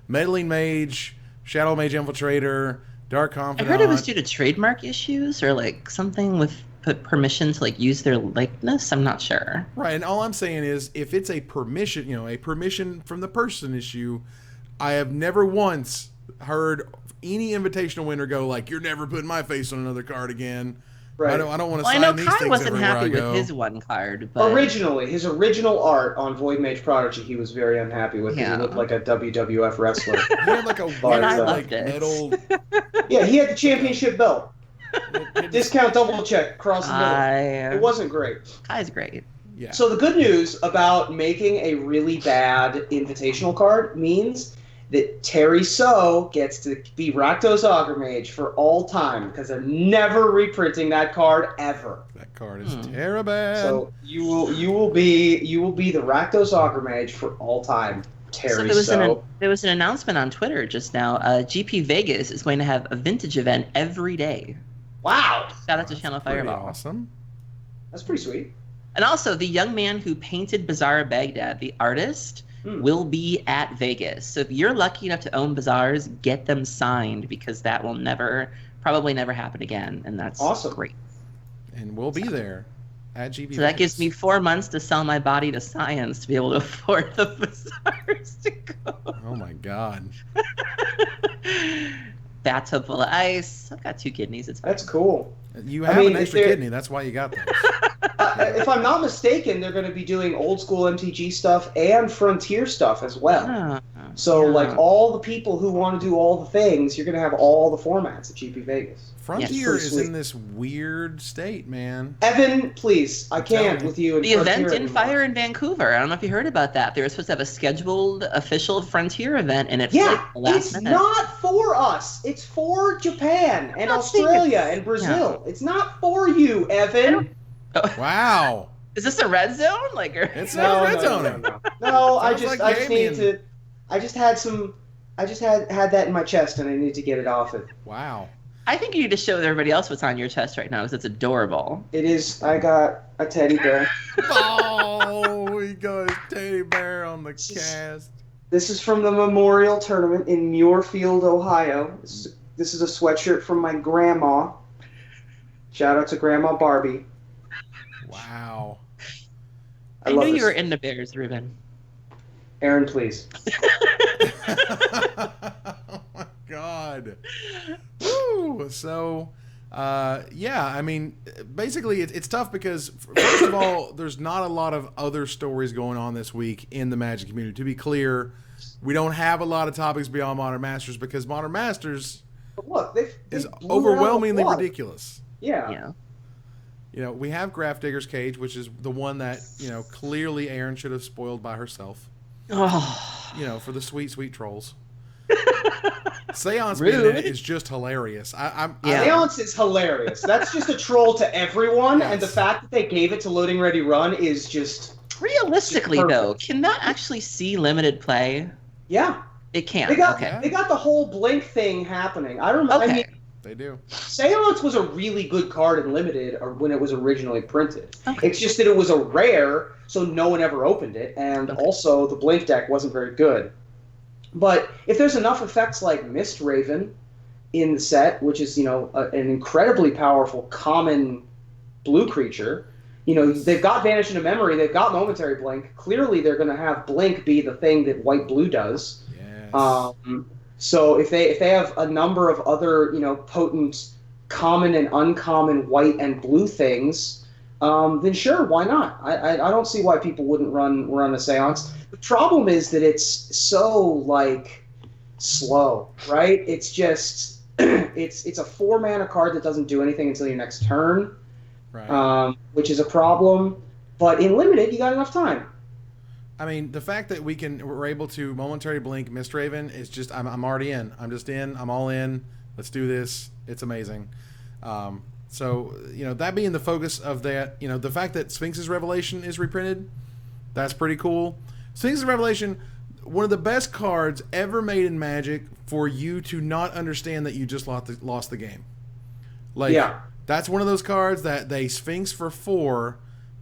meddling mage, shadow mage infiltrator, dark confidant.
I heard it was due to trademark issues or like something with permission to like use their likeness. I'm not sure.
Right, and all I'm saying is, if it's a permission, a permission from the person issue, I have never once heard any invitational winner go like, "You're never putting my face on another card again." Right. I don't want to sign these things
wasn't
everywhere
happy
I go.
with his one card. But...
Originally, his original art on Void Mage Prodigy, he was very unhappy with. Yeah. He looked like a WWF wrestler.
He had like a weird, metal.
Yeah, he had the championship belt. Discount double check across the middle. It wasn't great.
Kai's great.
Yeah.
So the good news about making a really bad invitational card means that Terry So gets to be Rakdos Augur-Mage for all time because they're never reprinting that card ever.
That card is terrible.
So you will be the Rakdos Augur-Mage for all time. Terry
there was an announcement on Twitter just now. GP Vegas is going to have a vintage event every day.
Wow!
Shout out to Channel Fireball.
Awesome.
That's pretty sweet.
And also, the young man who painted Bazaar Baghdad, the artist, will be at Vegas. So if you're lucky enough to own Bazaars, get them signed because that will probably never happen again. And that's
awesome.
Great.
And we'll be there at GP
So that gives me 4 months to sell my body to science to be able to afford the Bazaars to go.
Oh my God.
Bathtub full of ice. I've got 2 kidneys. It's fine.
That's cool.
You have an extra kidney. That's why you got those.
If I'm not mistaken, they're going to be doing old school MTG stuff and Frontier stuff as well. So, like, all the people who want to do all the things, you're going to have all the formats at GP Vegas.
Frontier is in this weird state, man.
Evan, please, I can't with you.
The event didn't fire in Vancouver. I don't know if you heard about that. They were supposed to have a scheduled official Frontier event, and it flipped the last minute.
It's not for us. It's for Japan and Australia and Brazil. Yeah. It's not for you, Evan.
Wow.
Is this a red zone? Like,
it's not red zone.
No, I just had that in my chest, and I need to get it off it.
Wow.
I think you need to show everybody else what's on your chest right now, because it's adorable.
It is. I got a teddy bear.
Oh, we got a teddy bear on the cast.
This is from the Memorial Tournament in Muirfield, Ohio. This is a sweatshirt from my grandma. Shout out to Grandma Barbie.
Wow.
I knew you were into bears, Ruben.
Aaron, please.
Oh my God. Woo. So, yeah, I mean, basically it's tough because, first of all, there's not a lot of other stories going on this week in the Magic community. To be clear, we don't have a lot of topics beyond Modern Masters because Modern Masters is overwhelmingly ridiculous.
Yeah.
You know, we have Grafdigger's Cage, which is the one that, you know, clearly Aaron should have spoiled by herself.
Oh.
You know, for the sweet, sweet trolls. Seance being in it is just hilarious.
Seance is hilarious. That's just a troll to everyone, and the fact that they gave it to Loading Ready Run is just...
Realistically, though, can that actually see limited play?
Yeah.
It can.
They got the whole Blink thing happening. I remember.
Okay.
I mean,
they do.
Seance was a really good card in Limited or when it was originally printed.
Okay.
It's just that it was a rare, so no one ever opened it, and also the Blink deck wasn't very good. But if there's enough effects like Mist Raven in the set, which is, you know, an incredibly powerful common blue creature, you know, they've got Vanish into Memory, they've got Momentary Blink. Clearly they're going to have Blink be the thing that white-blue does.
Yes.
So if they have a number of other, you know, potent common and uncommon white and blue things, then sure, why not? I don't see why people wouldn't run a Seance. The problem is that it's so, like, slow, right? It's just it's a 4-mana card that doesn't do anything until your next turn,
right.
Which is a problem. But in Limited, you got enough time.
I mean, the fact that we're able to Momentary Blink Mist Raven is just, I'm already in. I'm just in. I'm all in. Let's do this. It's amazing. So, you know, that being the focus of that, you know, the fact that Sphinx's Revelation is reprinted, that's pretty cool. Sphinx's Revelation, one of the best cards ever made in Magic for you to not understand that you just lost the game. Like, that's one of those cards that they Sphinx for 4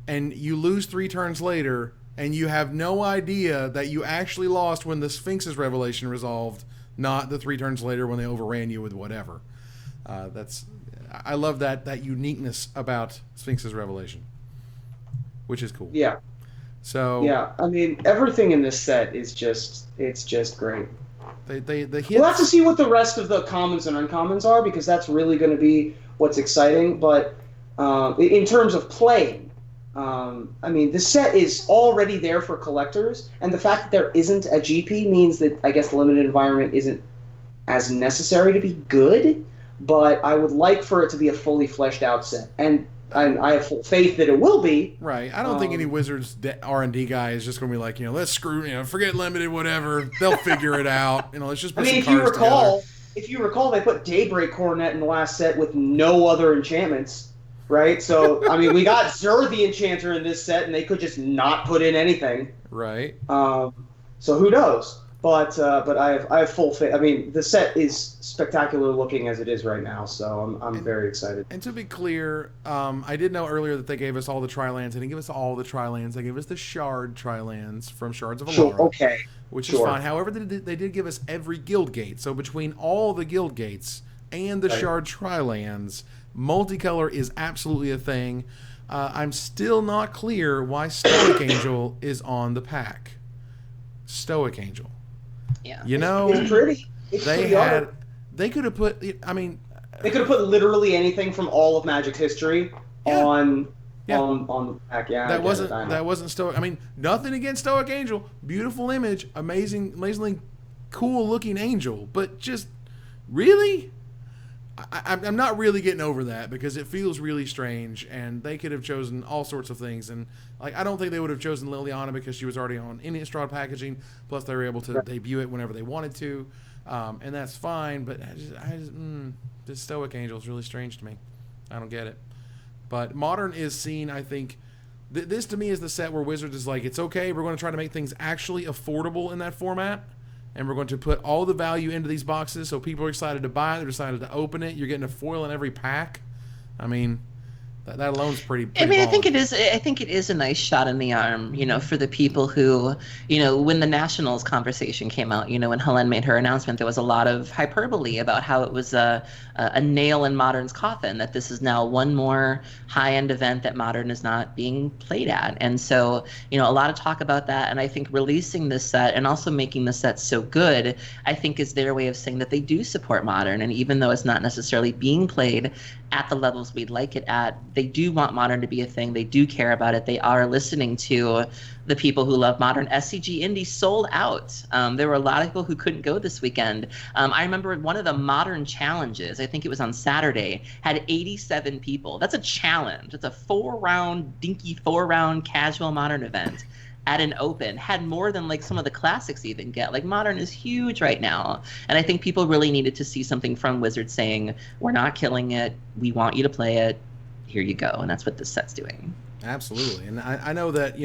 and you lose 3 turns later and you have no idea that you actually lost when the Sphinx's Revelation resolved, not the 3 turns later when they overran you with whatever. I love that uniqueness about Sphinx's Revelation, which is cool.
Yeah.
So
yeah, I mean, everything in this set is just great.
The hits...
We'll have to see what the rest of the commons and uncommons are, because that's really going to be what's exciting. But in terms of playing, I mean, the set is already there for collectors, and the fact that there isn't a GP means that I guess the limited environment isn't as necessary to be good. But I would like for it to be a fully fleshed out set, and I have full faith that it will be.
Right. I don't think any Wizards R&D guy is just going to be like, you know, let's forget limited, whatever. They'll figure it out. You know, let's just put some cards together.
If you recall, they put Daybreak Coronet in the last set with no other enchantments, right? So, I mean, we got Zur the Enchanter in this set, and they could just not put in anything.
Right.
So who knows? But I have full faith. I mean, the set is spectacular looking as it is right now, so I'm very excited.
And to be clear, I did know earlier that they gave us all the Tri-Lands. They didn't give us all the Tri-Lands. They gave us the Shard Tri-Lands from Shards of Alara.
Sure, okay.
Which is fine. However, they did give us every guild gate. So between all the guild gates and the Shard Tri-Lands, multicolor is absolutely a thing. I'm still not clear why Stoic Angel is on the pack. Stoic Angel.
Yeah.
You know,
it's pretty.
They could have put. I mean,
they could have put literally anything from all of Magic's history on the pack. Yeah,
that wasn't Stoic. I mean, nothing against Stoic Angel. Beautiful image, amazingly cool looking angel, but just really, I'm not really getting over that because it feels really strange, and they could have chosen all sorts of things. And like, I don't think they would have chosen Liliana because she was already on Innistrad packaging. Plus, they were able to debut it whenever they wanted to, and that's fine. But this Stoic Angel is really strange to me. I don't get it. But Modern is seen, I think. This to me is the set where Wizards is like, it's okay. We're going to try to make things actually affordable in that format. And we're going to put all the value into these boxes so people are excited to buy it. They're excited to open it. You're getting a foil in every pack. I mean, that alone is pretty
I mean,
balling.
I think it is a nice shot in the arm, for the people who, when the Nationals conversation came out, when Helen made her announcement, there was a lot of hyperbole about how it was a nail in Modern's coffin, that this is now one more high-end event that Modern is not being played at. And so, a lot of talk about that. And I think releasing this set and also making the set so good, I think is their way of saying that they do support Modern. And even though it's not necessarily being played at the levels we'd like it at, they do want Modern to be a thing. They do care about it. They are listening to the people who love Modern. SCG Indy sold out. There were a lot of people who couldn't go this weekend. I remember one of the Modern challenges, I think it was on Saturday, had 87 people. That's a challenge. It's a dinky four-round casual Modern event at an open. Had more than like some of the classics even get. Like, Modern is huge right now. And I think people really needed to see something from Wizards saying, we're not killing it. We want you to play it. Here you go. And that's what this set's doing.
Absolutely. And I know that,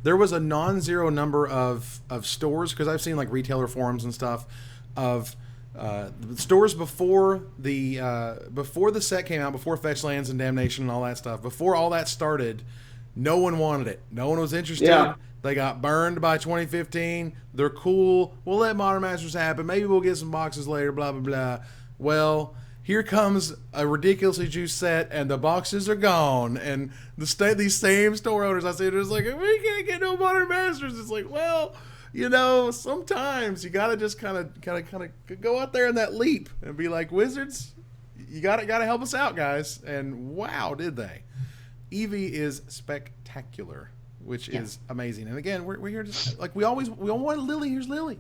there was a non-zero number of stores, because I've seen like retailer forums and stuff of stores before the set came out, before Fetchlands and Damnation and all that stuff, before all that started. No one wanted it. No one was interested. Yeah. They got burned by 2015. They're cool. We'll let Modern Masters happen. Maybe we'll get some boxes later, blah, blah, blah. Well, here comes a ridiculously juiced set, and the boxes are gone. And these same store owners, I say, it's like, we can't get no Modern Masters. It's like, well, sometimes you got to just kind of go out there in that leap and be like, Wizards, you got to help us out, guys. And wow, did they. Eevee is spectacular, which is amazing. And again, we're here to, like, we all want Lily. Here's Lily.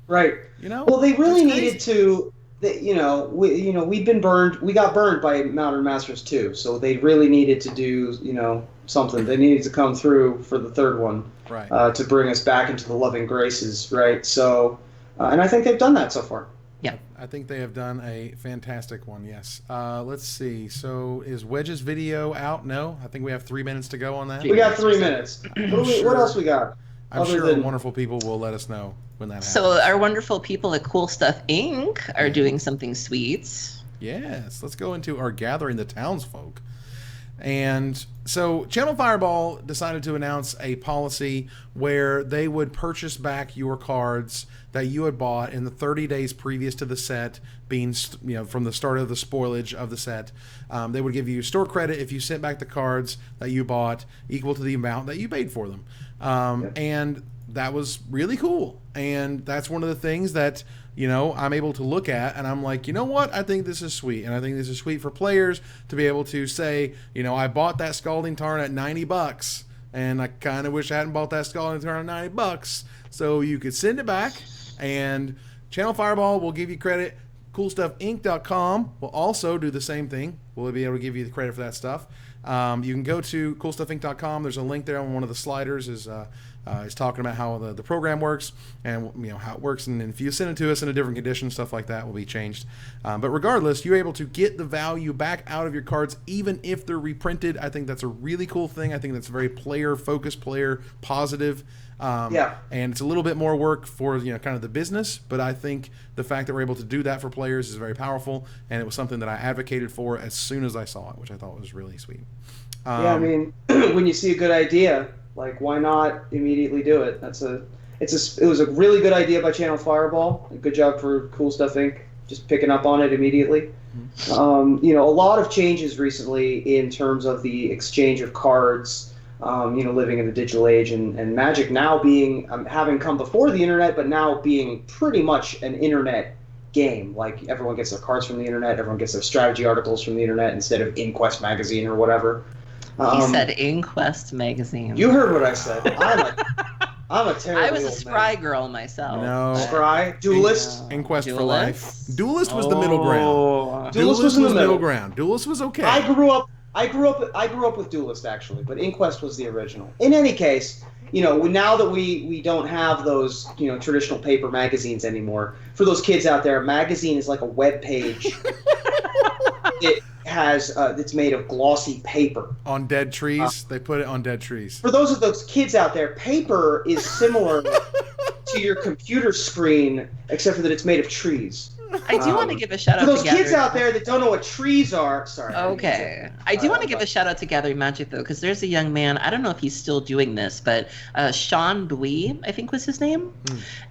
Right. Well, they really needed to. We've been burned. We got burned by Modern Masters too. So they really needed to do something. They needed to come through for the third one,
right?
To bring us back into the loving graces, right? So, and I think they've done that so far.
Yeah,
I think they have done a fantastic one. Yes. Let's see. So is Wedge's video out? No, I think we have 3 minutes to go on that.
We got 3 minutes. What else we got?
I'm sure wonderful people will let us know when that happens.
So our wonderful people at Cool Stuff Inc. are doing something sweet.
Yes. Let's go into our Gathering the Townsfolk. And so Channel Fireball decided to announce a policy where they would purchase back your cards that you had bought in the 30 days previous to the set, being from the start of the spoilage of the set. They would give you store credit if you sent back the cards that you bought equal to the amount that you paid for them. And that was really cool. And that's one of the things that I'm able to look at, and I'm like, you know what? I think this is sweet. And I think this is sweet for players to be able to say, I bought that Scalding Tarn at $90, and I kind of wish I hadn't bought that Scalding Tarn at $90. So you could send it back, and Channel Fireball will give you credit. CoolStuffInc.com will also do the same thing. We'll be able to give you the credit for that stuff. You can go to CoolStuffInc.com. There's a link there on one of the sliders. Is talking about how the program works and how it works, and if you send it to us in a different condition, stuff like that will be changed. But regardless, you're able to get the value back out of your cards even if they're reprinted. I think that's a really cool thing. I think that's very player focused, player positive. And it's a little bit more work for kind of the business, but I think the fact that we're able to do that for players is very powerful, and it was something that I advocated for as soon as I saw it, which I thought was really sweet.
I mean, when you see a good idea, like, why not immediately do it? It was a really good idea by Channel Fireball. Good job for Cool Stuff Inc. just picking up on it immediately. A lot of changes recently in terms of the exchange of cards. Living in the digital age, and Magic now being having come before the internet, but now being pretty much an internet game. Like, everyone gets their cards from the internet, everyone gets their strategy articles from the internet instead of Inquest magazine or whatever.
He said Inquest magazine.
You heard what I said. I'm a terrible.
I was a scry girl myself.
No.
Scry? Duelist?
Inquest for
Duelist?
life. Duelist was the middle ground.
Duelist was in the middle
ground. Duelist was okay.
I grew up with Duelist actually, but Inquest was the original. In any case, now that we don't have those, traditional paper magazines anymore, for those kids out there, a magazine is like a web page. It's made of glossy paper.
On dead trees? They put it on dead trees.
For those of those kids out there, paper is similar to your computer screen, except for that it's made of trees.
I do want to give a shout out
for those
to
kids out there that don't know what trees are. Sorry.
Okay. I do want to give a shout out to Gathering Magic, though, because there's a young man, I don't know if he's still doing this, but Sean Bui, I think was his name.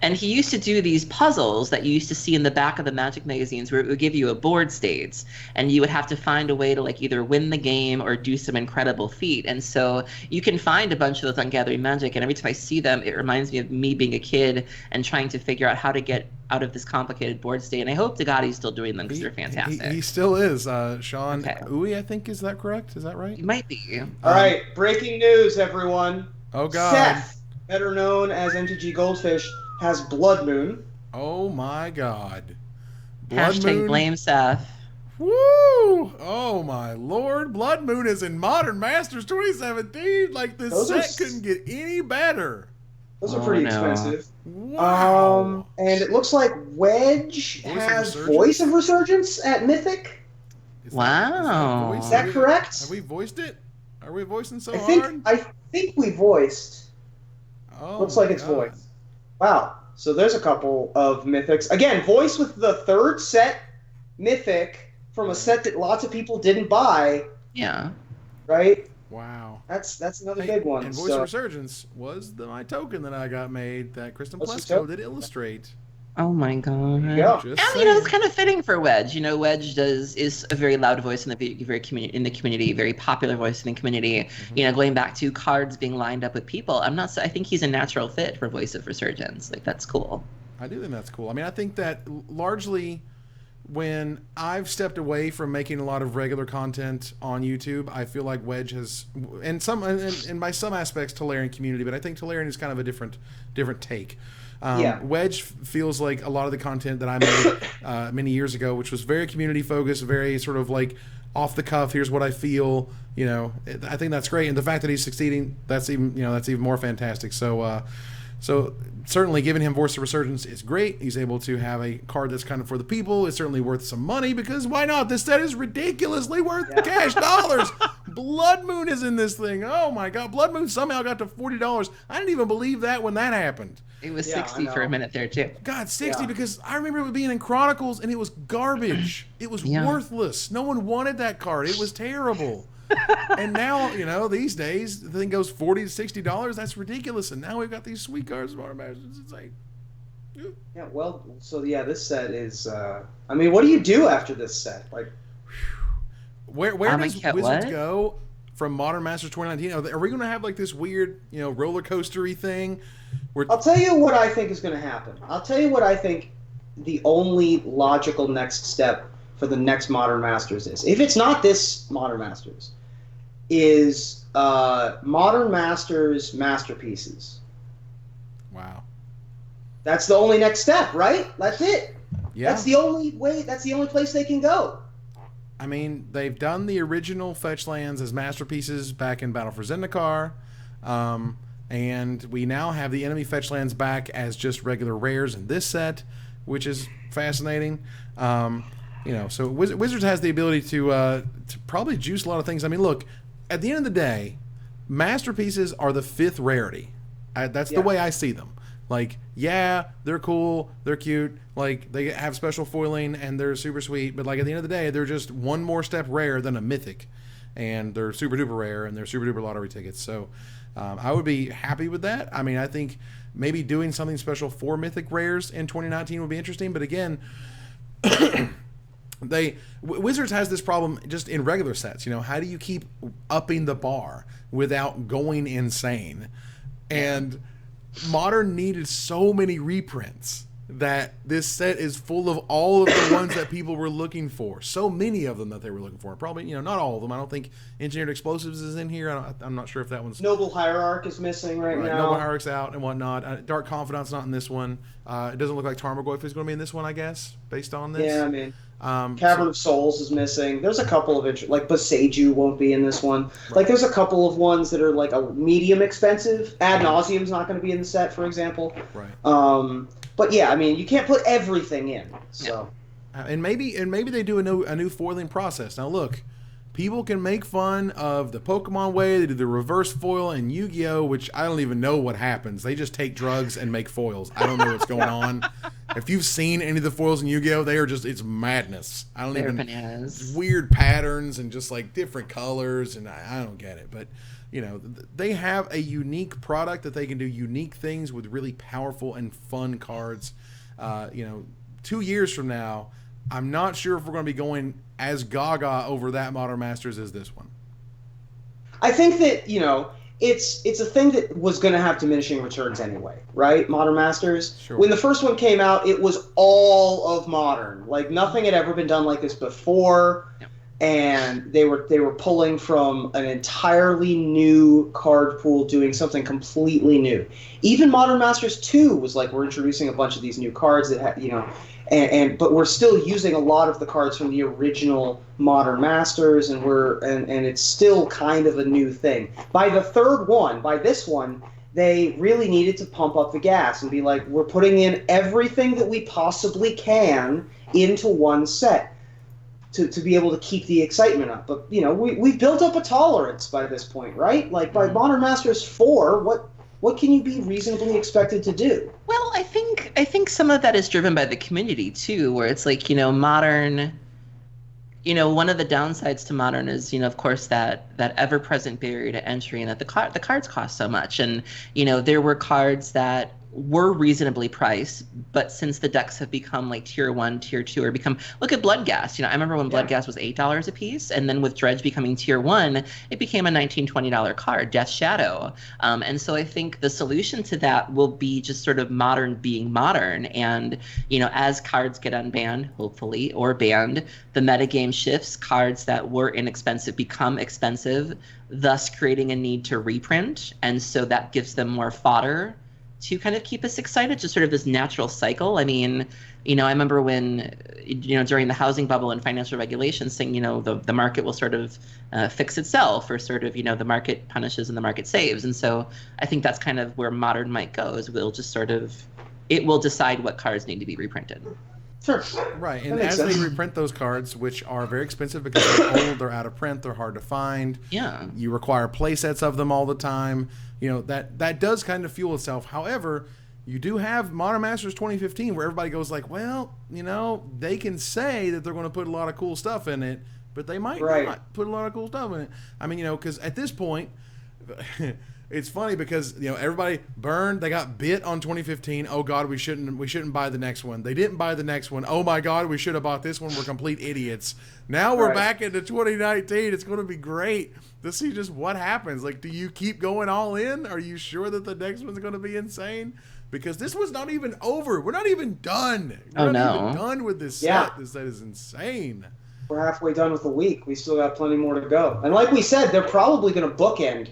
And he used to do these puzzles that you used to see in the back of the Magic magazines where it would give you a board states, and you would have to find a way to either win the game or do some incredible feat. And so you can find a bunch of those on Gathering Magic, and every time I see them, it reminds me of me being a kid and trying to figure out how to get out of this complicated board state. And I hope to God he's still doing them because they're fantastic.
He still is. Sean Uwe, I think, is that correct? Is that right?
He might be.
All right, breaking news, everyone.
Oh, God.
Seth, better known as MTG Goldfish, has Blood Moon.
Oh, my God.
Hashtag blame Seth.
Woo! Oh, my Lord. Blood Moon is in Modern Masters 2017. This set couldn't get any better.
Those are pretty expensive.
Wow.
And it looks like Wedge has Voice of Resurgence at Mythic.
Wow.
Is that correct?
Have we voiced it? Are we voicing so hard?
I think we voiced.
Oh,
looks like it's voiced. Wow. So there's a couple of Mythics. Again, voice with the third set Mythic from a set that lots of people didn't buy.
Yeah.
Right?
Wow.
That's another big one.
And Voice of Resurgence was my token that I got made that Kristen Plesko did illustrate.
Oh my God!
Yeah.
And it's kind of fitting for Wedge. Wedge is a very loud voice in the community, very popular voice in the community. Mm-hmm. Going back to cards being lined up with people, I think he's a natural fit for Voice of Resurgence. That's cool.
I do think that's cool. I mean, I think that largely when I've stepped away from making a lot of regular content on YouTube, I feel like Wedge has, and by some aspects, Tolarian community, but I think Tolarian is kind of a different take. Wedge feels like a lot of the content that I made many years ago, which was very community focused, very sort of off the cuff. Here's what I feel. I think that's great, and the fact that he's succeeding, that's even more fantastic. So certainly giving him Voice of Resurgence is great. He's able to have a card that's kind of for the people. It's certainly worth some money because why not? This set is ridiculously worth cash dollars. Blood Moon is in this thing. Oh my God. Blood Moon somehow got to $40. I didn't even believe that when that happened.
It was 60 for a minute there too.
God, 60 because I remember it being in Chronicles and it was garbage. It was worthless. No one wanted that card. It was terrible. And now, these days, the thing goes $40 to $60. That's ridiculous. And now we've got these sweet cards. It's like,
yeah. Well, so this set is. What do you do after this set?
Where does Wizards go from Modern Masters 2019? Are we going to have this weird, roller coastery thing?
I'll tell you what I think is going to happen. I'll tell you what I think the only logical next step for the next Modern Masters is. If it's not this Modern Masters, is Modern Masters Masterpieces.
Wow.
That's the only next step, right? That's it.
Yeah.
That's the only way. That's the only place they can go.
I mean, they've done the original Fetchlands as Masterpieces back in Battle for Zendikar. And we now have the enemy Fetchlands back as just regular rares in this set, which is fascinating. So Wizards has the ability to probably juice a lot of things. I mean, look, at the end of the day, Masterpieces are the fifth rarity. That's the way I see them. They're cool, they're cute, they have special foiling, and they're super sweet, but at the end of the day, they're just one more step rare than a Mythic. And they're super duper rare, and they're super duper lottery tickets. So I would be happy with that. I mean, I think maybe doing something special for Mythic rares in 2019 would be interesting, but again... Wizards has this problem just in regular sets. How do you keep upping the bar without going insane? And Modern needed so many reprints that this set is full of all of the ones that people were looking for. So many of them that they were looking for. Probably, not all of them. I don't think Engineered Explosives is in here. I'm not sure if that one's...
Noble Hierarch is missing right now.
Noble Hierarch's out and whatnot. Dark Confidant's not in this one. It doesn't look like Tarmogoyf is going to be in this one, I guess, based on this.
Yeah, I mean... Cavern of Souls is missing. There's a couple of like Boseiju won't be in this one. Right. Like there's a couple of ones that are like a medium expensive. Ad Nauseum's not going to be in the set, for example.
Right.
But yeah, I mean, you can't put everything in. So.
And maybe they do a new foiling process. Now look, people can make fun of the Pokemon way. They do the reverse foil in Yu-Gi-Oh, which I don't even know what happens. They just take drugs and make foils. I don't know what's going on. If you've seen any of the foils in Yu-Gi-Oh, they are it's madness. They're
bananas.
Weird patterns and just like different colors, and I don't get it. But they have a unique product that they can do unique things with really powerful and fun cards. 2 years from now, I'm not sure if we're going to be going as gaga over that Modern Masters as this one.
I think that, it's a thing that was going to have diminishing returns anyway, right? Modern Masters.
Sure.
When the first one came out, it was all of Modern. Like nothing had ever been done like this before. Yep. And they were pulling from an entirely new card pool, doing something completely new. Even Modern Masters 2 was like, we're introducing a bunch of these new cards that have, but we're still using a lot of the cards from the original Modern Masters, and it's still kind of a new thing. By this one, they really needed to pump up the gas and be like, we're putting in everything that we possibly can into one set to be able to keep the excitement up. But we've built up a tolerance by this point, right? Like by Modern Masters 4, what can you be reasonably expected to do?
Well, I think some of that is driven by the community too, where it's like, Modern, one of the downsides to Modern is, of course, that ever-present barrier to entry, and that the cards cost so much. And, there were cards that were reasonably priced, but since the decks have become like tier 1, tier 2, or look at Bloodghast. I remember when Bloodghast was $8 a piece, and then with Dredge becoming tier 1, it became a $19-20 card, Death Shadow. And so I think the solution to that will be just sort of Modern being Modern, and as cards get unbanned, hopefully, or banned, the metagame shifts. Cards that were inexpensive become expensive, thus creating a need to reprint, and so that gives them more fodder to kind of keep us excited, just sort of this natural cycle. I mean, I remember when, during the housing bubble and financial regulations saying, the market will sort of fix itself, or sort of, the market punishes and the market saves. And so I think that's kind of where Modern might go, is it will decide what cards need to be reprinted.
Sure.
Right, and as they reprint those cards, which are very expensive because they're old, they're out of print, they're hard to find.
Yeah. You
require play sets of them all the time. That does kind of fuel itself. However, you do have Modern Masters 2015 where everybody goes like, well, they can say that they're going to put a lot of cool stuff in it, but they might not put a lot of cool stuff in it. I mean, because at this point, it's funny because everybody burned. They got bit on 2015. Oh God, we shouldn't buy the next one. They didn't buy the next one. Oh my God, we should have bought this one. We're complete idiots. Now we're back into 2019. It's going to be great to see just what happens. Like, do you keep going all in? Are you sure that the next one's going to be insane? Because this was not even over. We're not even done. We're not even done with this set. This set is insane.
We're halfway done with the week. We still got plenty more to go. And like we said, they're probably going to bookend.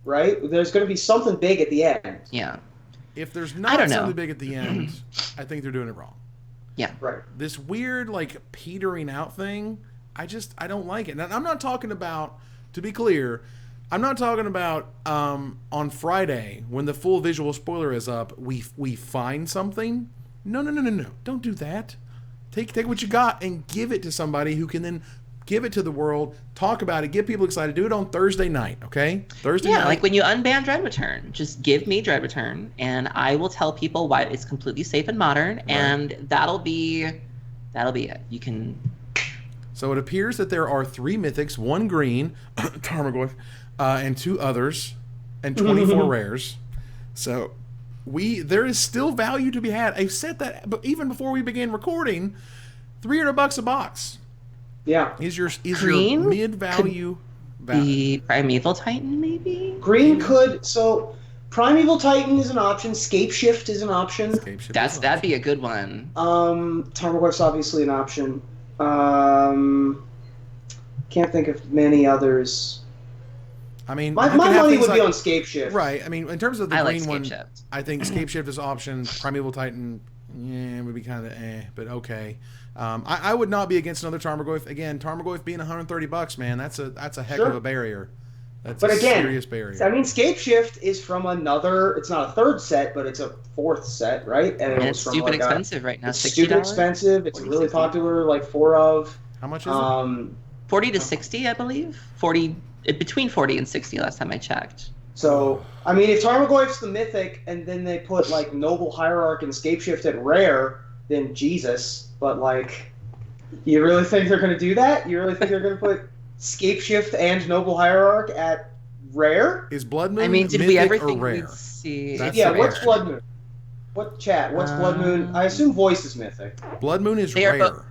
Right? There's going to be something big at the end.
Yeah.
If there's not something big at the end, I think they're doing it wrong.
Yeah.
Right.
This weird, petering out thing, I don't like it. And I'm not talking about, to be clear, I'm not talking about on Friday when the full visual spoiler is up, we find something. No. Don't do that. Take what you got and give it to somebody who can then give it to the world, talk about it, get people excited. Do it on Thursday night, okay? Thursday night.
Yeah, like when you unban Dread Return, just give me Dread Return, and I will tell people why it's completely safe and modern, and that'll be it. You can...
So it appears that there are 3 mythics, 1 green, Tarmogoyf, and 2 others, and 24 rares. So there is still value to be had. I said that, but even before we began recording, $300 a box.
Yeah.
Is your mid value
the Primeval Titan maybe?
Green could, so Primeval Titan is an option. Scape Shift is an option.
That'd be a good one.
Tarmogoyf's obviously an option. Can't think of many others.
I mean,
my money would be on Scape Shift.
Right. I mean, in terms of the green one,
Shift.
I think Scape Shift is option. Primeval Titan, would be kind of but okay. I would not be against another Tarmogoyf. Again, Tarmogoyf being $130, man, that's a heck of a barrier. That's a serious barrier.
I mean, Scape Shift is from another. It's not a third set, but it's a fourth set, right? And
it's stupid expensive right now.
It's stupid expensive. It's really popular, like 4 of.
How much is it?
40 to 60, I believe. 40, between 40 and 60 last time I checked.
So, I mean, if Tarmogoyf's the mythic, and then they put like Noble Hierarch and Scape Shift at rare, then Jesus. But like, you really think they're going to do that? You really think they're going to put Scape Shift and Noble Hierarch at rare?
Is Blood Moon
did we ever think
rare?
we'd see?
What's Blood Moon? What's Blood Moon? I assume Voice is mythic.
Blood Moon is rare.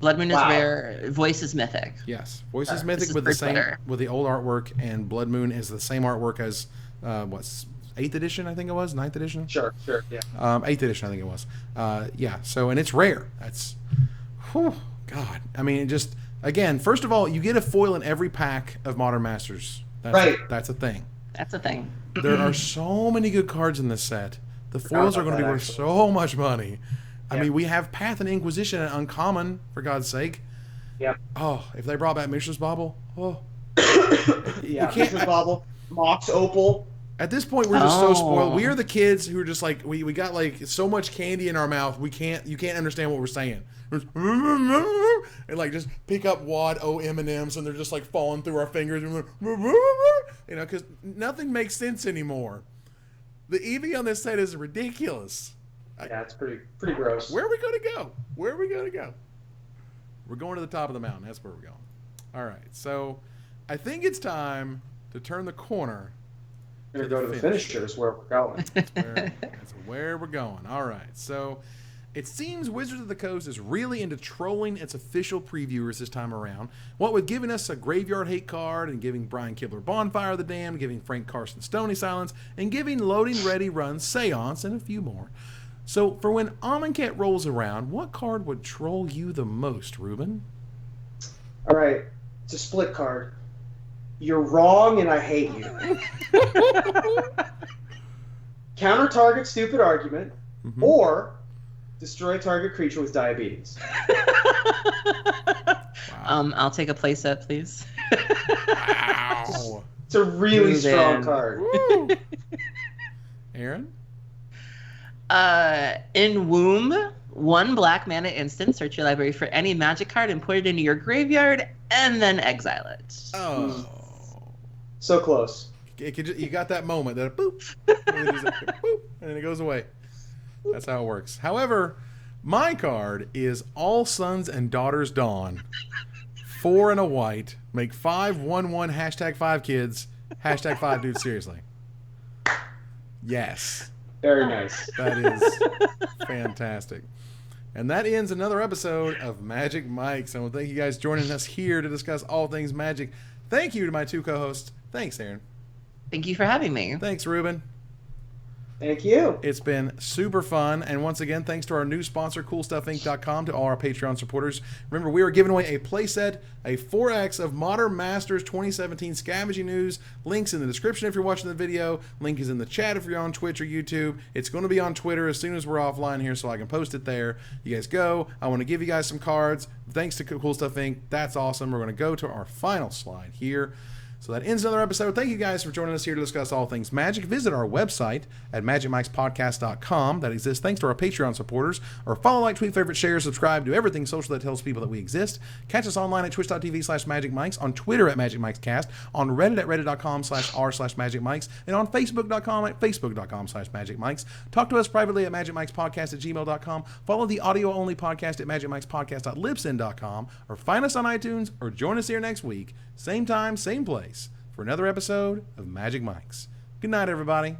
Blood Moon is rare. Voice is mythic.
Yes, Voice is mythic with the old artwork, and Blood Moon is the same artwork as 8th edition, I think it was, 9th edition.
Sure, yeah.
8th edition, I think it was. So and it's rare. That's, God. I mean, just again, first of all, you get a foil in every pack of Modern Masters. That's a thing.
That's a thing.
There are so many good cards in this set. The foils are going to be worth so much money. I mean, we have Path and Inquisition at uncommon, for God's sake.
Yeah.
Oh, if they brought back Mishra's Bauble,
Mishra's Bauble, Mox Opal.
At this point, we're just so spoiled. We are the kids who are just like, we got like so much candy in our mouth, you can't understand what we're saying. And like just pick up wad M&Ms and they're just like falling through our fingers. Because nothing makes sense anymore. The EV on this set is ridiculous.
Yeah, it's pretty gross.
Where are we going to go? We're going to the top of the mountain. That's where we're going. All right. So I think it's time to turn the corner.
We're going to go to the finishers where we're going.
That's where we're going. All right. So it seems Wizards of the Coast is really into trolling its official previewers this time around. What with giving us a Graveyard Hate card and giving Brian Kibler Bonfire the Damned, giving Frank Karsten Stony Silence, and giving Loading Ready Run Seance and a few more. So, for when Amokhet rolls around, what card would troll you the most, Ruben?
All right. It's a split card. You're wrong and I hate you. Counter target stupid argument, or destroy target creature with diabetes.
Wow.
I'll take a playset, please.
Wow.
It's a really strong card.
Aaron?
In Womb, 1 black mana instant, search your library for any magic card and put it into your graveyard, and then exile it.
Oh.
So close.
You got that moment that boop, and then it goes away. That's how it works. However, my card is All Sons and Daughters Dawn. 4 and a white. Make 5/1/1 #5 kids. #5 dude seriously. Yes.
Very nice.
That is fantastic. And that ends another episode of Magic Mike's. I want to thank you guys joining us here to discuss all things Magic. Thank you to my 2 co-hosts. Thanks, Aaron.
Thank you for having me.
Thanks, Ruben.
Thank you.
It's been super fun. And once again, thanks to our new sponsor, CoolStuffInc.com, to all our Patreon supporters. Remember, we are giving away a playset, a 4X of Modern Masters 2017 Scavenging News. Links in the description if you're watching the video. Link is in the chat if you're on Twitch or YouTube. It's going to be on Twitter as soon as we're offline here so I can post it there. You guys go. I want to give you guys some cards. Thanks to Cool Stuff Inc. That's awesome. We're going to go to our final slide here. So that ends another episode. Thank you guys for joining us here to discuss all things Magic. Visit our website at magicmikespodcast.com. That exists thanks to our Patreon supporters. Or follow, like, tweet, favorite, share, subscribe, do everything social that tells people that we exist. Catch us online at twitch.tv/magicmikes, on Twitter at magicmikescast, on Reddit at reddit.com/r/magicmikes, and on facebook.com at facebook.com/magicmikes. Talk to us privately at magicmikespodcast@gmail.com. Follow the audio-only podcast at magicmikespodcast.libsyn.com, or find us on iTunes, or join us here next week, same time, same place, for another episode of Magic Mikes. Good night, everybody.